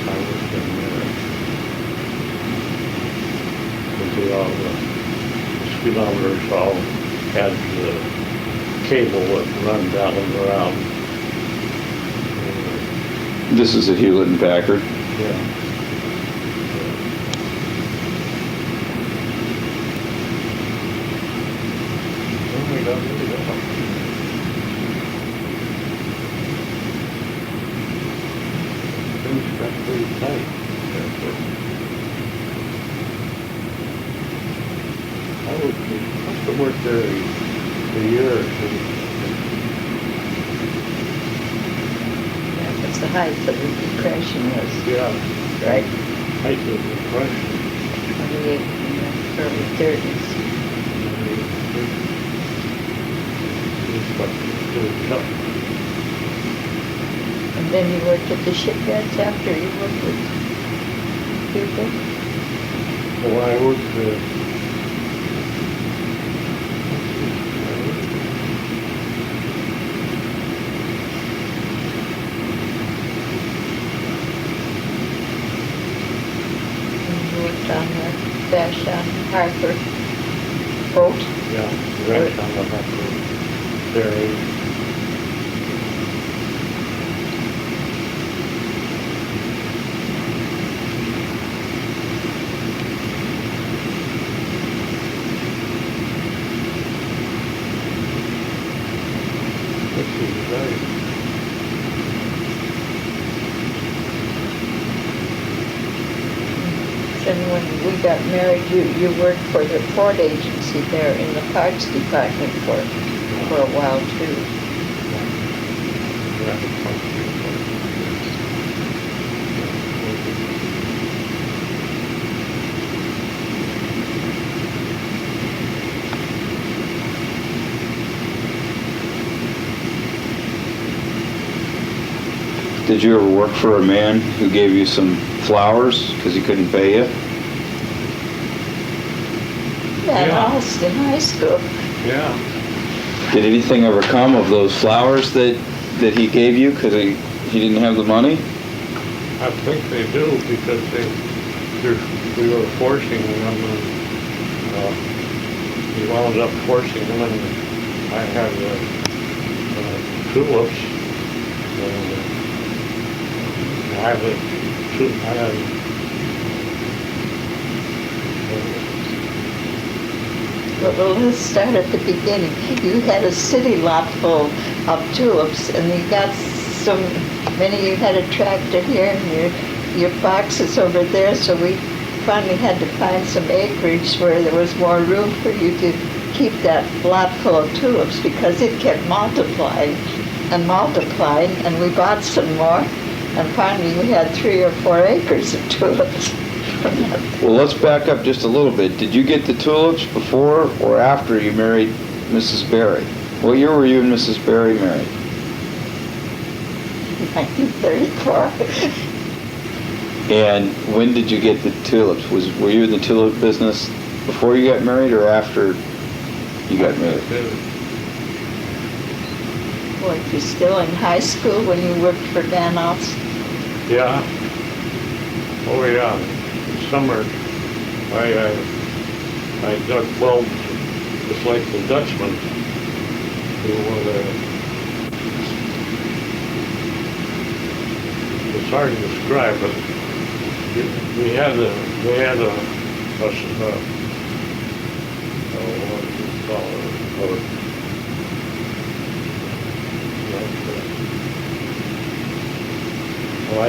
I was in there. The speedometers all had the cable that run down and around. This is at Hewlett and Packard. Yeah. Things got pretty tight. I worked there a year or two. That was the height of the Depression was, Yeah, right? height of the Depression. 28 in the early 30s. It was tough. And then you worked at the shipyards after you worked with people? Well, I worked And you worked on the Vashon Harbor boat? yeah, right on the Harper Barrie. Let's see, right. Then when we got married, you worked for the port agency there in the parts department for a while too. Did you ever work for a man who gave you some flowers because he couldn't pay you? Yeah, Yeah. in Austin High School. Yeah, Did anything ever come of those flowers that he gave you because he didn't have the money? I think they do because we were forcing them and, we wound up forcing them and I had, tulips and I had Well, let's start at the beginning. You had a city lot full of tulips, and you got so many. You had a tractor here, and your boxes over there. So we finally had to find some acreage where there was more room for you to keep that lot full of tulips because it kept multiplying and multiplying, and we bought some more, and finally we had 3 or 4 acres of tulips. Well, let's back up just a little bit. Did you get the tulips before or after you married Mrs. Barrie? What year were you and Mrs. Barrie married? 1934. And when did you get the tulips? Were you in the tulip business before you got married or after you got married? Were you still in high school when you worked for Van Alst? Yeah. Oh, yeah. Summer, I dug bulbs just like the Dutchman who it's hard to describe, but we had a what do you call it? Well, I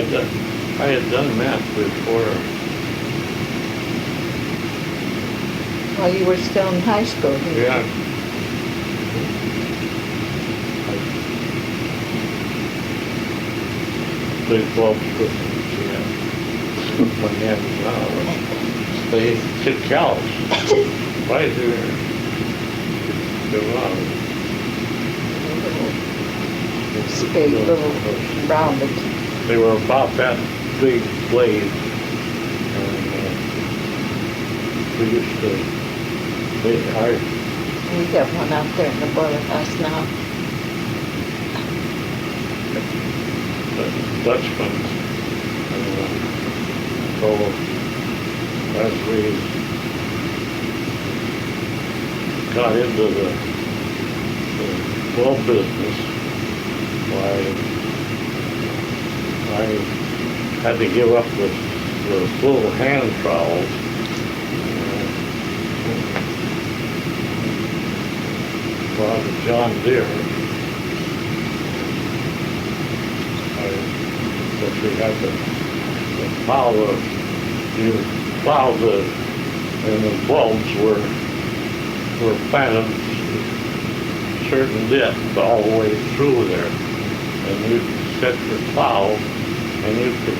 had done that before. While you were still in high school? Yeah. Big bulbs with, when they hit cows. Right there. Big little rounded. They were about that big blade. And we used to, We got one out there in the boiler house now. Dutchman. So as we got into the bulb business, I had to give up the little hand trowels. Bought a John Deere. But we had the plow and the bulbs were were planted certain depth all the way through there. And you could set your plow, and you could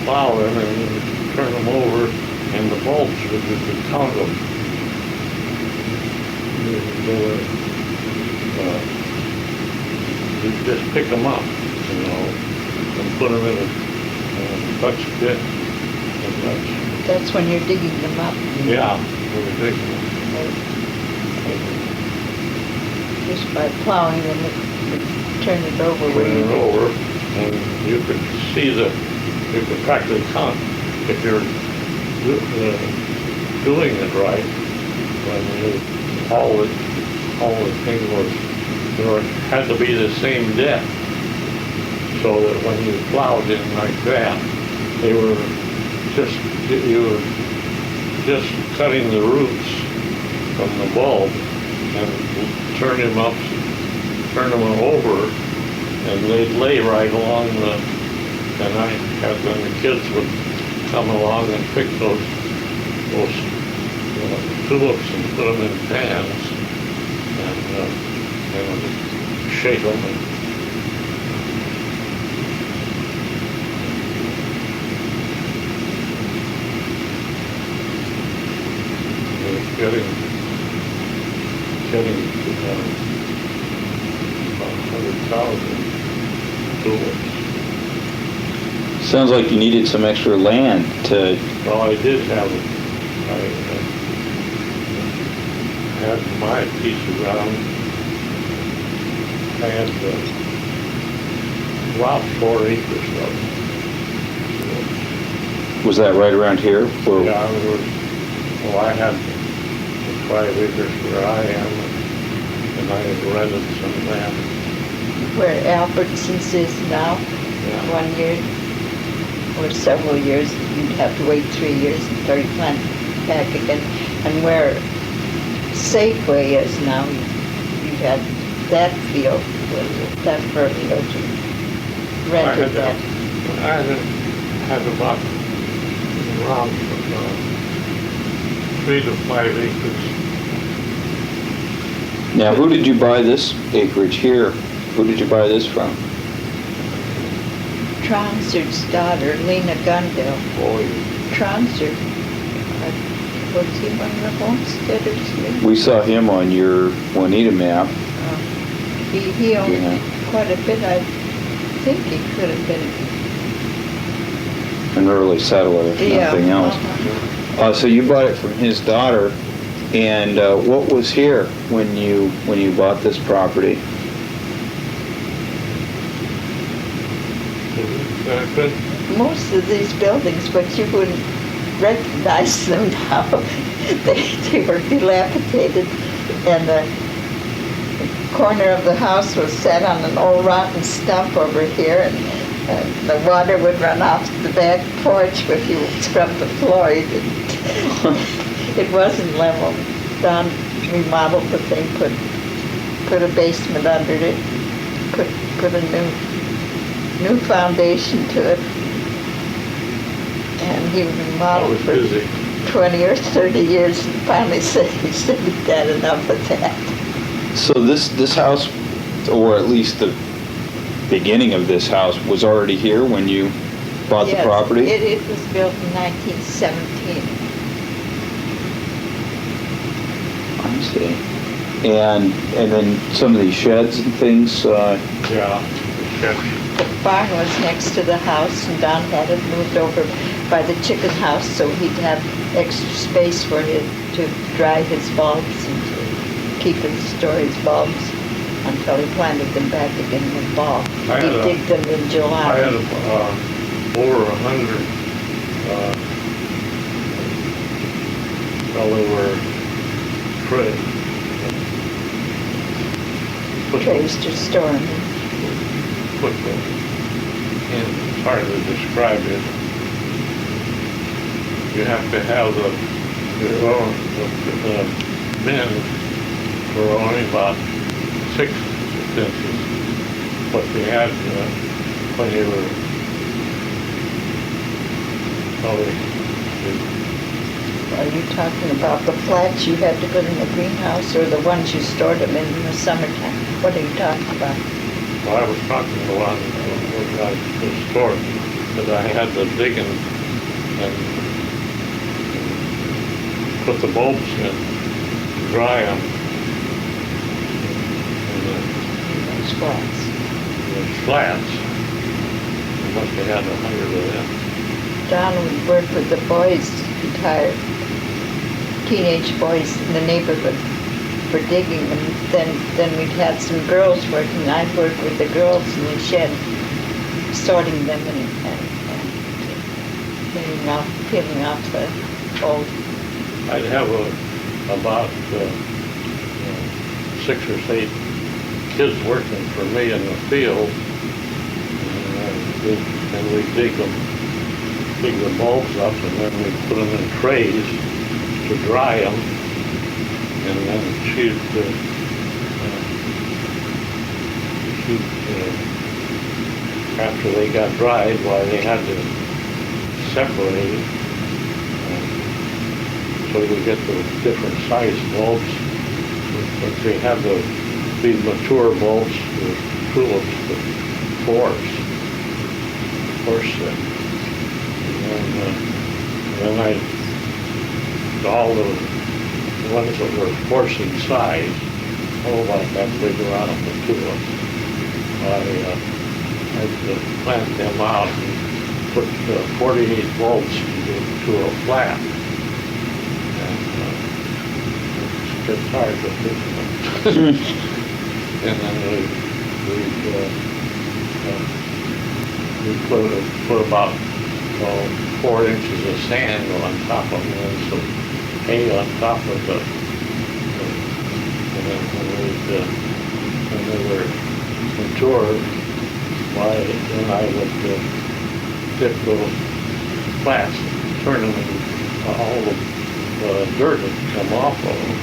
plow them and you could turn them over, and the bulbs, you could count them. You just pick them up, you know, and put them in a Dutch pit. That's when you're digging them up. Yeah, we're digging them. Just by plowing them, you turn it over. Turn it over, and you could see you could practically count if you're doing it right. When all the thing was, had to be the same depth, so that when you plowed in like that, you were just cutting the roots from the bulb and turn them over, and they'd lay right along and I had, when the kids would come along and pick those tulips and put them in pans and shake them and getting about 100,000 tulips. Sounds like you needed some extra land to... Well, I did have, I had my piece of ground. I had about 4 acres of it. Was that right around here? Where... Yeah, I had 5 acres where I am, and I had rented some land. Where Albertsons is now, Yeah. 1 year or several years, you'd have to wait 3 years until you plant back again. And where Safeway is now, you had that field, that fur field, you rented that. I had about around 3 to 5 acres. Now, who did you buy this acreage here? Who did you buy this from? Tronser's daughter, Lena Gundel. Tronser, was he one of the homesteaders here? We saw him on your Juanita map. He owned quite a bit. I think he could have been. An early settler, if nothing else. So you bought it from his daughter, and what was here when you bought this property? Most of these buildings, but you wouldn't recognize them now. They were dilapidated, and the corner of the house was set on an old rotten stump over here, and the water would run off the back porch if you scrubbed the floor. It wasn't level. Don remodeled the thing, put a basement under it, put a new foundation to it, and he remodeled for 20 or 30 years, and finally said he'd had enough of that. So this house, or at least the beginning of this house, was already here when you bought the property? Yes, it was built in 1917. I see. And then some of these sheds and things? Yeah. The barn was next to the house, and Don had it moved over by the chicken house so he'd have extra space for him to dry his bulbs and to keep and store his bulbs until he planted them back again in the fall. He'd dig them in July. I had over 100, well, they were trays to store them in. Put them in. It's hard to describe it. You have to have the men were only about 6 inches, but they had when they were probably Are you talking about the flats you had to put in the greenhouse or the ones you stored them in the summertime? What are you talking about? Well, I was talking to one where I was stored, that I had to dig and put the bulbs in, dry them. Those flats. The flats, I must have had 100 of them. Don would work with the boys, retired teenage boys in the neighborhood for digging them. Then we'd had some girls working. I'd work with the girls in the shed, sorting them and peeling off the old. I'd have about 6 or 8 kids working for me in the field, and we'd dig the bulbs up, and then we'd put them in trays to dry them, and then she'd after they got dried, why they had to separate, so we get the different size bulbs. But they had to be mature bulbs, the tulips, the force them. And then all the ones that were forcing size, like that big around the tulips, I'd plant them out and put 48 volts into a flat. And it's just hard to fix them. And then we'd put about 4 inches of sand on top of them and some hay on top of the, and then when they were mature, then I would dip those flats, turn them and all the dirt would come off of them,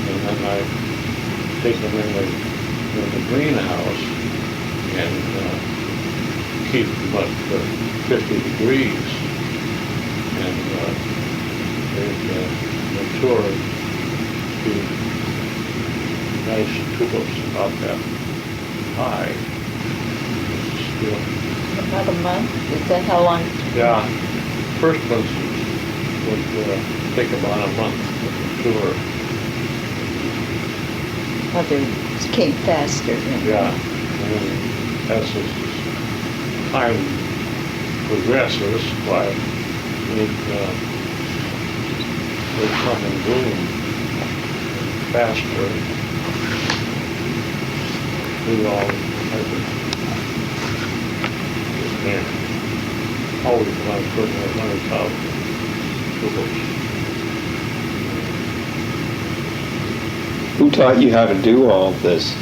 and then I'd take them in the greenhouse and keep them at 50 degrees, and they'd mature to nice tulips about that high. Still. About a month? Is that how long? Yeah, first ones would take about a month to mature. Others came faster. Yeah, and as the time progresses, why they'd come and bloom faster. We all had to always want to put in 100,000 tulips. Who taught you how to do all of this?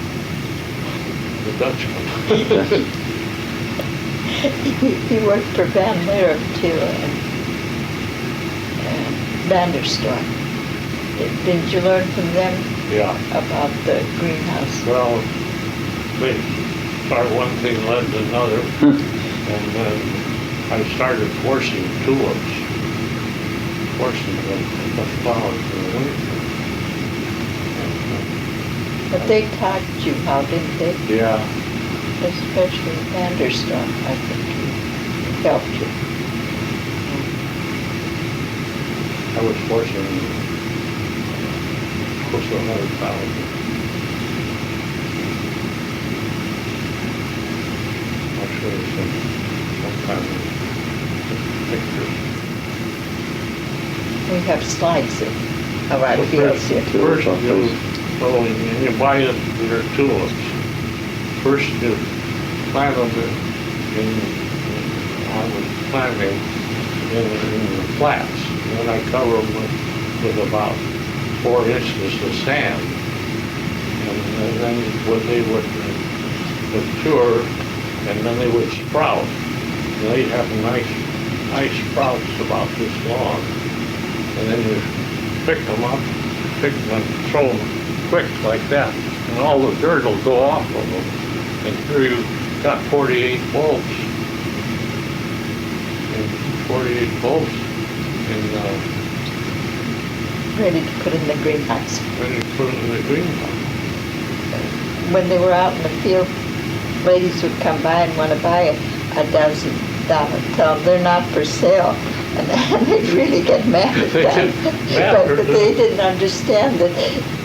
The Dutchman. He worked for Van Leer too, and Vanderstorm. Didn't you learn from them? Yeah. About the greenhouse? Well, they started one thing led to another, and then I started forcing tulips, forcing the flowers for the winter. But they taught you how, didn't they? Yeah. Especially Vanderstorm, I think he helped you. I was forcing close to 100,000. I'll show you sometime pictures. We have slides of our fields here. First, you buy your tulips. First, you plant them I was planting in the flats. And then I cover them with about 4 inches of sand. And then when they would mature, and then they would sprout. And they'd have nice sprouts about this long. And then you pick them up, and throw them quick like that. And all the dirt will go off of them. And here you've got 48 bulbs. And 48 bulbs. And ready to put in the greenhouse. Ready to put it in the greenhouse. When they were out in the field, ladies would come by and want to buy a dozen. Tell them they're not for sale. And they'd really get mad at They them. get mad. But they didn't understand that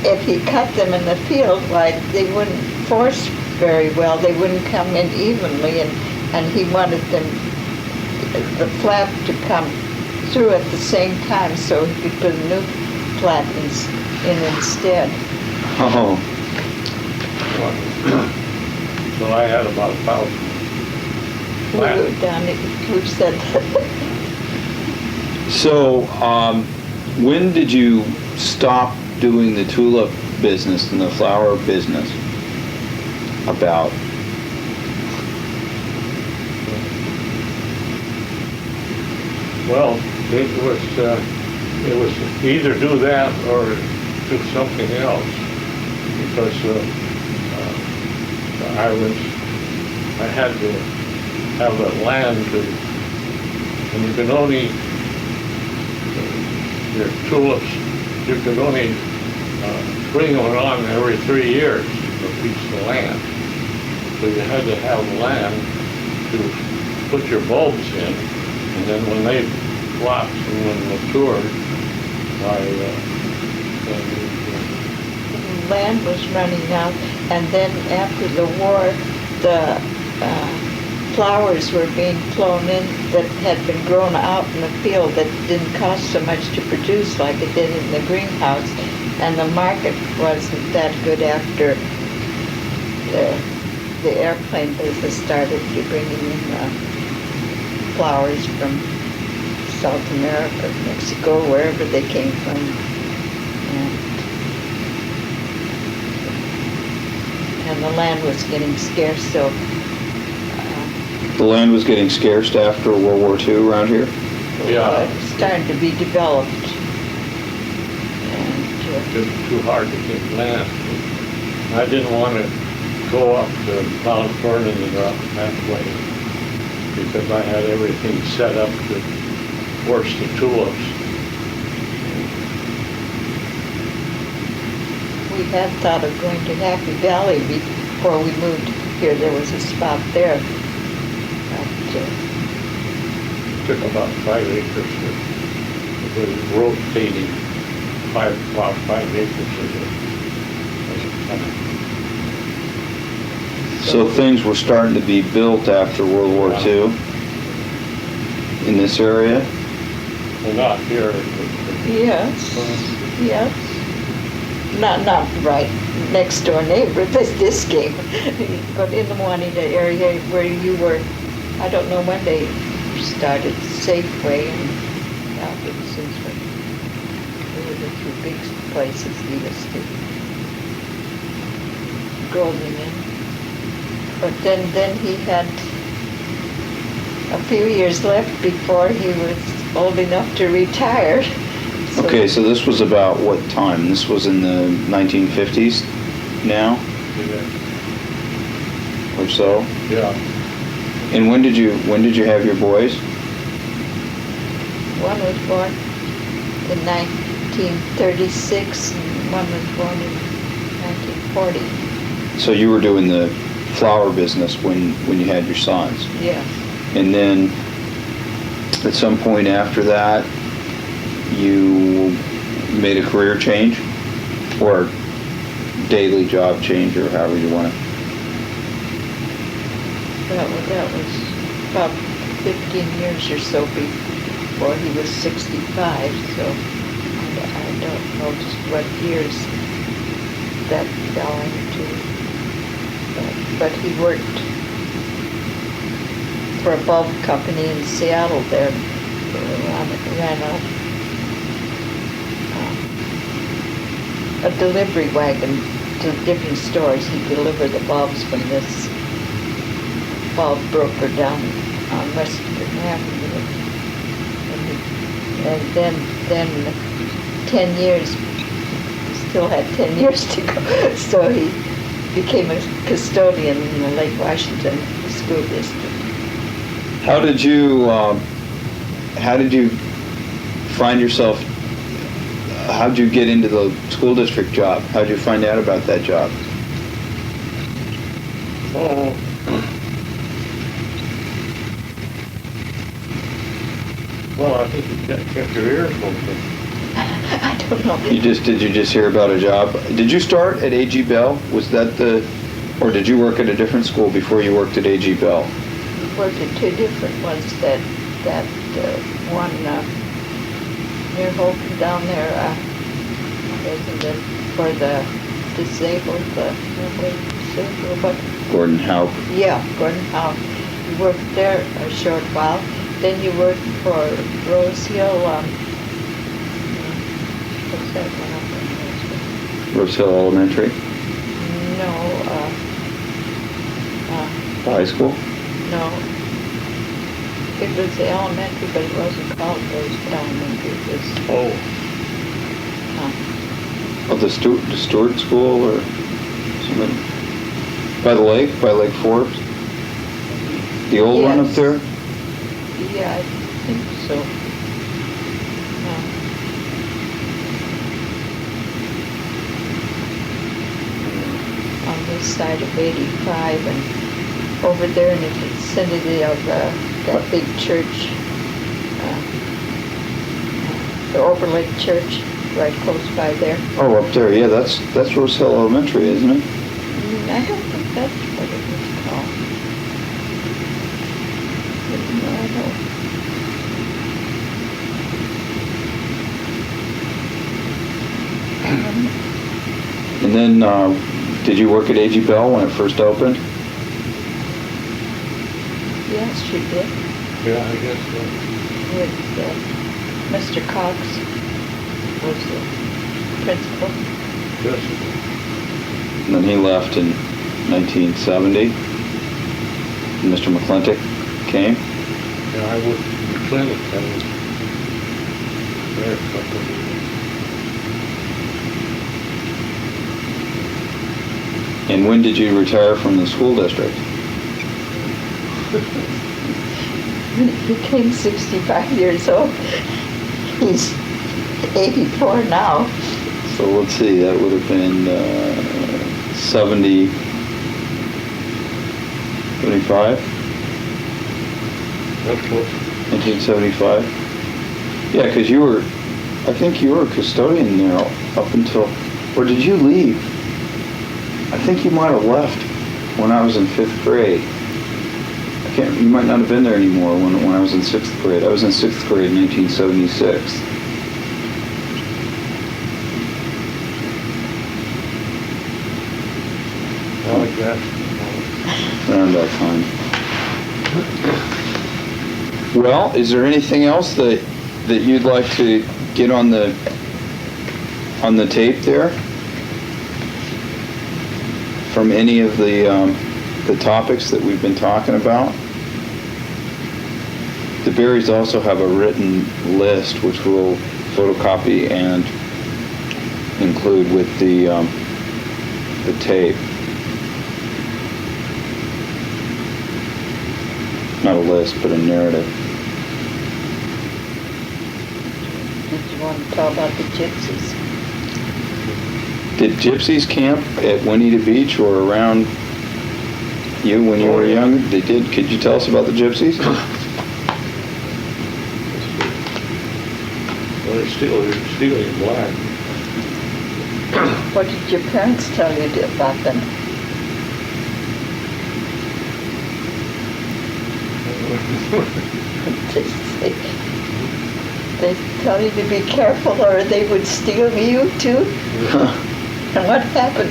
if he cut them in the field, why, they wouldn't force very well. They wouldn't come in evenly, and he wanted them, the flap to come through at the same time so he could put a new flap in instead. Oh, So I had about 1,000 flaps. Who said that? so when did you stop doing the tulip business and the flower business? About? Well, it was either do that or do something else, because I had to have the land to, and you can only, your tulips, you could only bring one on every 3 years, a piece of land. So you had to have land to put your bulbs in, and then when they flopped and when matured, Land was running out, and then after the war, the flowers were being flown in that had been grown out in the field that didn't cost so much to produce like it did in the greenhouse, and the market wasn't that good after the airplane business started bringing in flowers from South America, Mexico, wherever they came from. And the land was getting scarce, so... The land was getting scarce after World War II around here? Yeah. It was starting to be developed. And, It's too hard to get land. I didn't want to go up to Mount Vernon and up that way, because I had everything set up to force the tulips. we had thought of going to Happy Valley before we moved here. There was a spot there. But, It took about 5 acres. It was rotating about 5 acres of it. So things were starting to be built after World War II in this area? Well, not here. yes, yes. Not right next door neighbor, this came. But in the Juanita area where you were, I don't know when they started Safeway and Albertsons, but they were the two big places he used to grow them in. But then he had a few years left before he was old enough to retire. So Okay, so this was about what time? This was in the 1950s now, or so? Yeah. And when did you have your boys? one was born in 1936 and one was born in 1940. So you were doing the flower business when you had your sons. Yeah. And then at some point after that, you made a career change or daily job change, or however you want to. That was about 15 years or so before he was 65, so I don't know just what years that fell into. But he worked for a bulb company in Seattle there, ran a delivery wagon to different stores. He'd deliver the bulbs from this bulb broker down on Western Avenue. And then 10 years, still had 10 years to go. So he became a custodian in the Lake Washington School District. How did you find yourself how'd you get into the school district job? How'd you find out about that job? Oh. Well, I think you kept your ears open. I don't know. Did you just hear about a job? Did you start at A.G. Bell? Was that or did you work at a different school before you worked at A.G. Bell? Worked at two different ones. That one near Holton down there, isn't it, for the disabled, disabled, but Gordon Haupt. yeah, Gordon Howe. You worked there a short while. Then you worked for Rose Hill. What's that one up in Rose Hill? Rose Hill Elementary? No. High school? No. It was the elementary, but it wasn't called Rose Elementary. It was. Oh. Of the Stewart School or something? By the lake? By Lake Forbes? The old one up Yes. there? Yeah, I think so. On this side of 85 and over there in the vicinity of that big church, the Overlake Church, right close by there. Oh, up there, yeah, that's Rose Hill Elementary, isn't it? I don't think that's what it was called. No, I don't. And then, did you work at A.G. Bell when it first opened? Yes, she did. Yeah, I guess so. With Mr. Cox was the principal. Yes. And then he left in 1970. And Mr. McClintock came. Yeah, I worked in the clinic. I was there a couple of years. And when did you retire from the school district? When he became 65 years old. He's 84 now. So let's see, that would have been 75? That's close. 1975? Yeah, because I think you were a custodian there up until, or did you leave? I think you might have left when I was in 5th grade. You might not have been there anymore when I was in 6th grade. I was in 6th grade in 1976. I like that. Around that time. Well, is there anything else that you'd like to get on the tape there? From any of the topics that we've been talking about? The Barries also have a written list which we'll photocopy and include with the tape. Not a list, but a narrative. Did you want to talk about the gypsies? Did gypsies camp at Juanita Beach or around you when you were young? They did. Could you tell us about the gypsies? Well, they're stealing black. What did your parents tell you about them? They tell you to be careful or they would steal you too? And what happened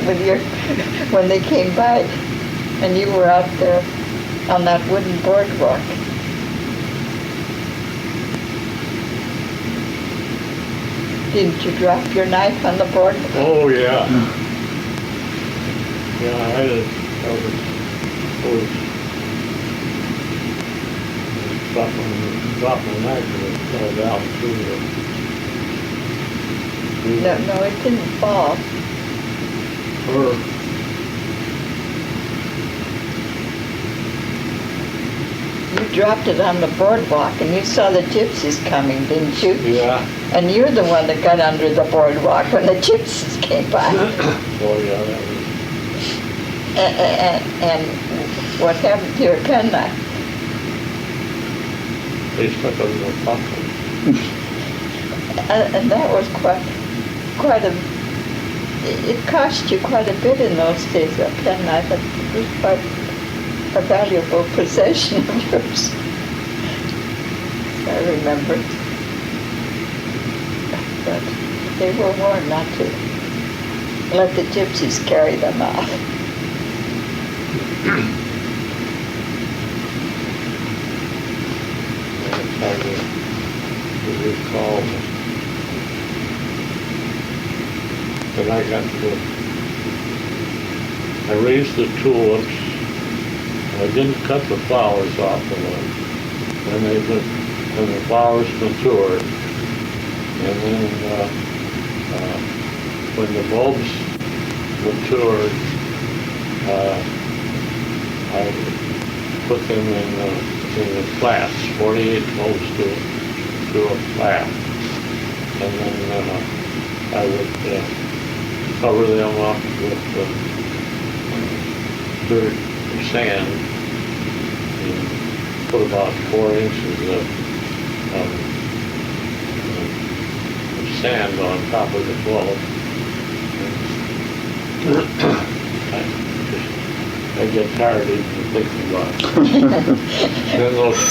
when they came by and you were out there on that wooden boardwalk? Didn't you drop your knife on the boardwalk? Oh, yeah. Yeah, I was dropping the knife and it fell down through the... No, it didn't fall. You dropped it on the boardwalk, and you saw the gypsies coming, didn't you? Yeah. And you're the one that got under the boardwalk when the gypsies came by. Oh, yeah, that was, And what happened to your penknife? they stuck it in the pocket. And that was quite a, it cost you quite a bit in those days, a penknife. It was quite a valuable possession of yours. I remember. But they were warned not to let the gypsies carry them off. It's hard to recall. But I got I raised the tulips. I didn't cut the flowers off of them. When the flowers matured, and then when the bulbs matured, I put them in the flats, 48 bulbs to a flat, and then I would cover them up with dirt or sand, and put about 4 inches of sand on top of the bulb. I get tired even thinking about it. Then those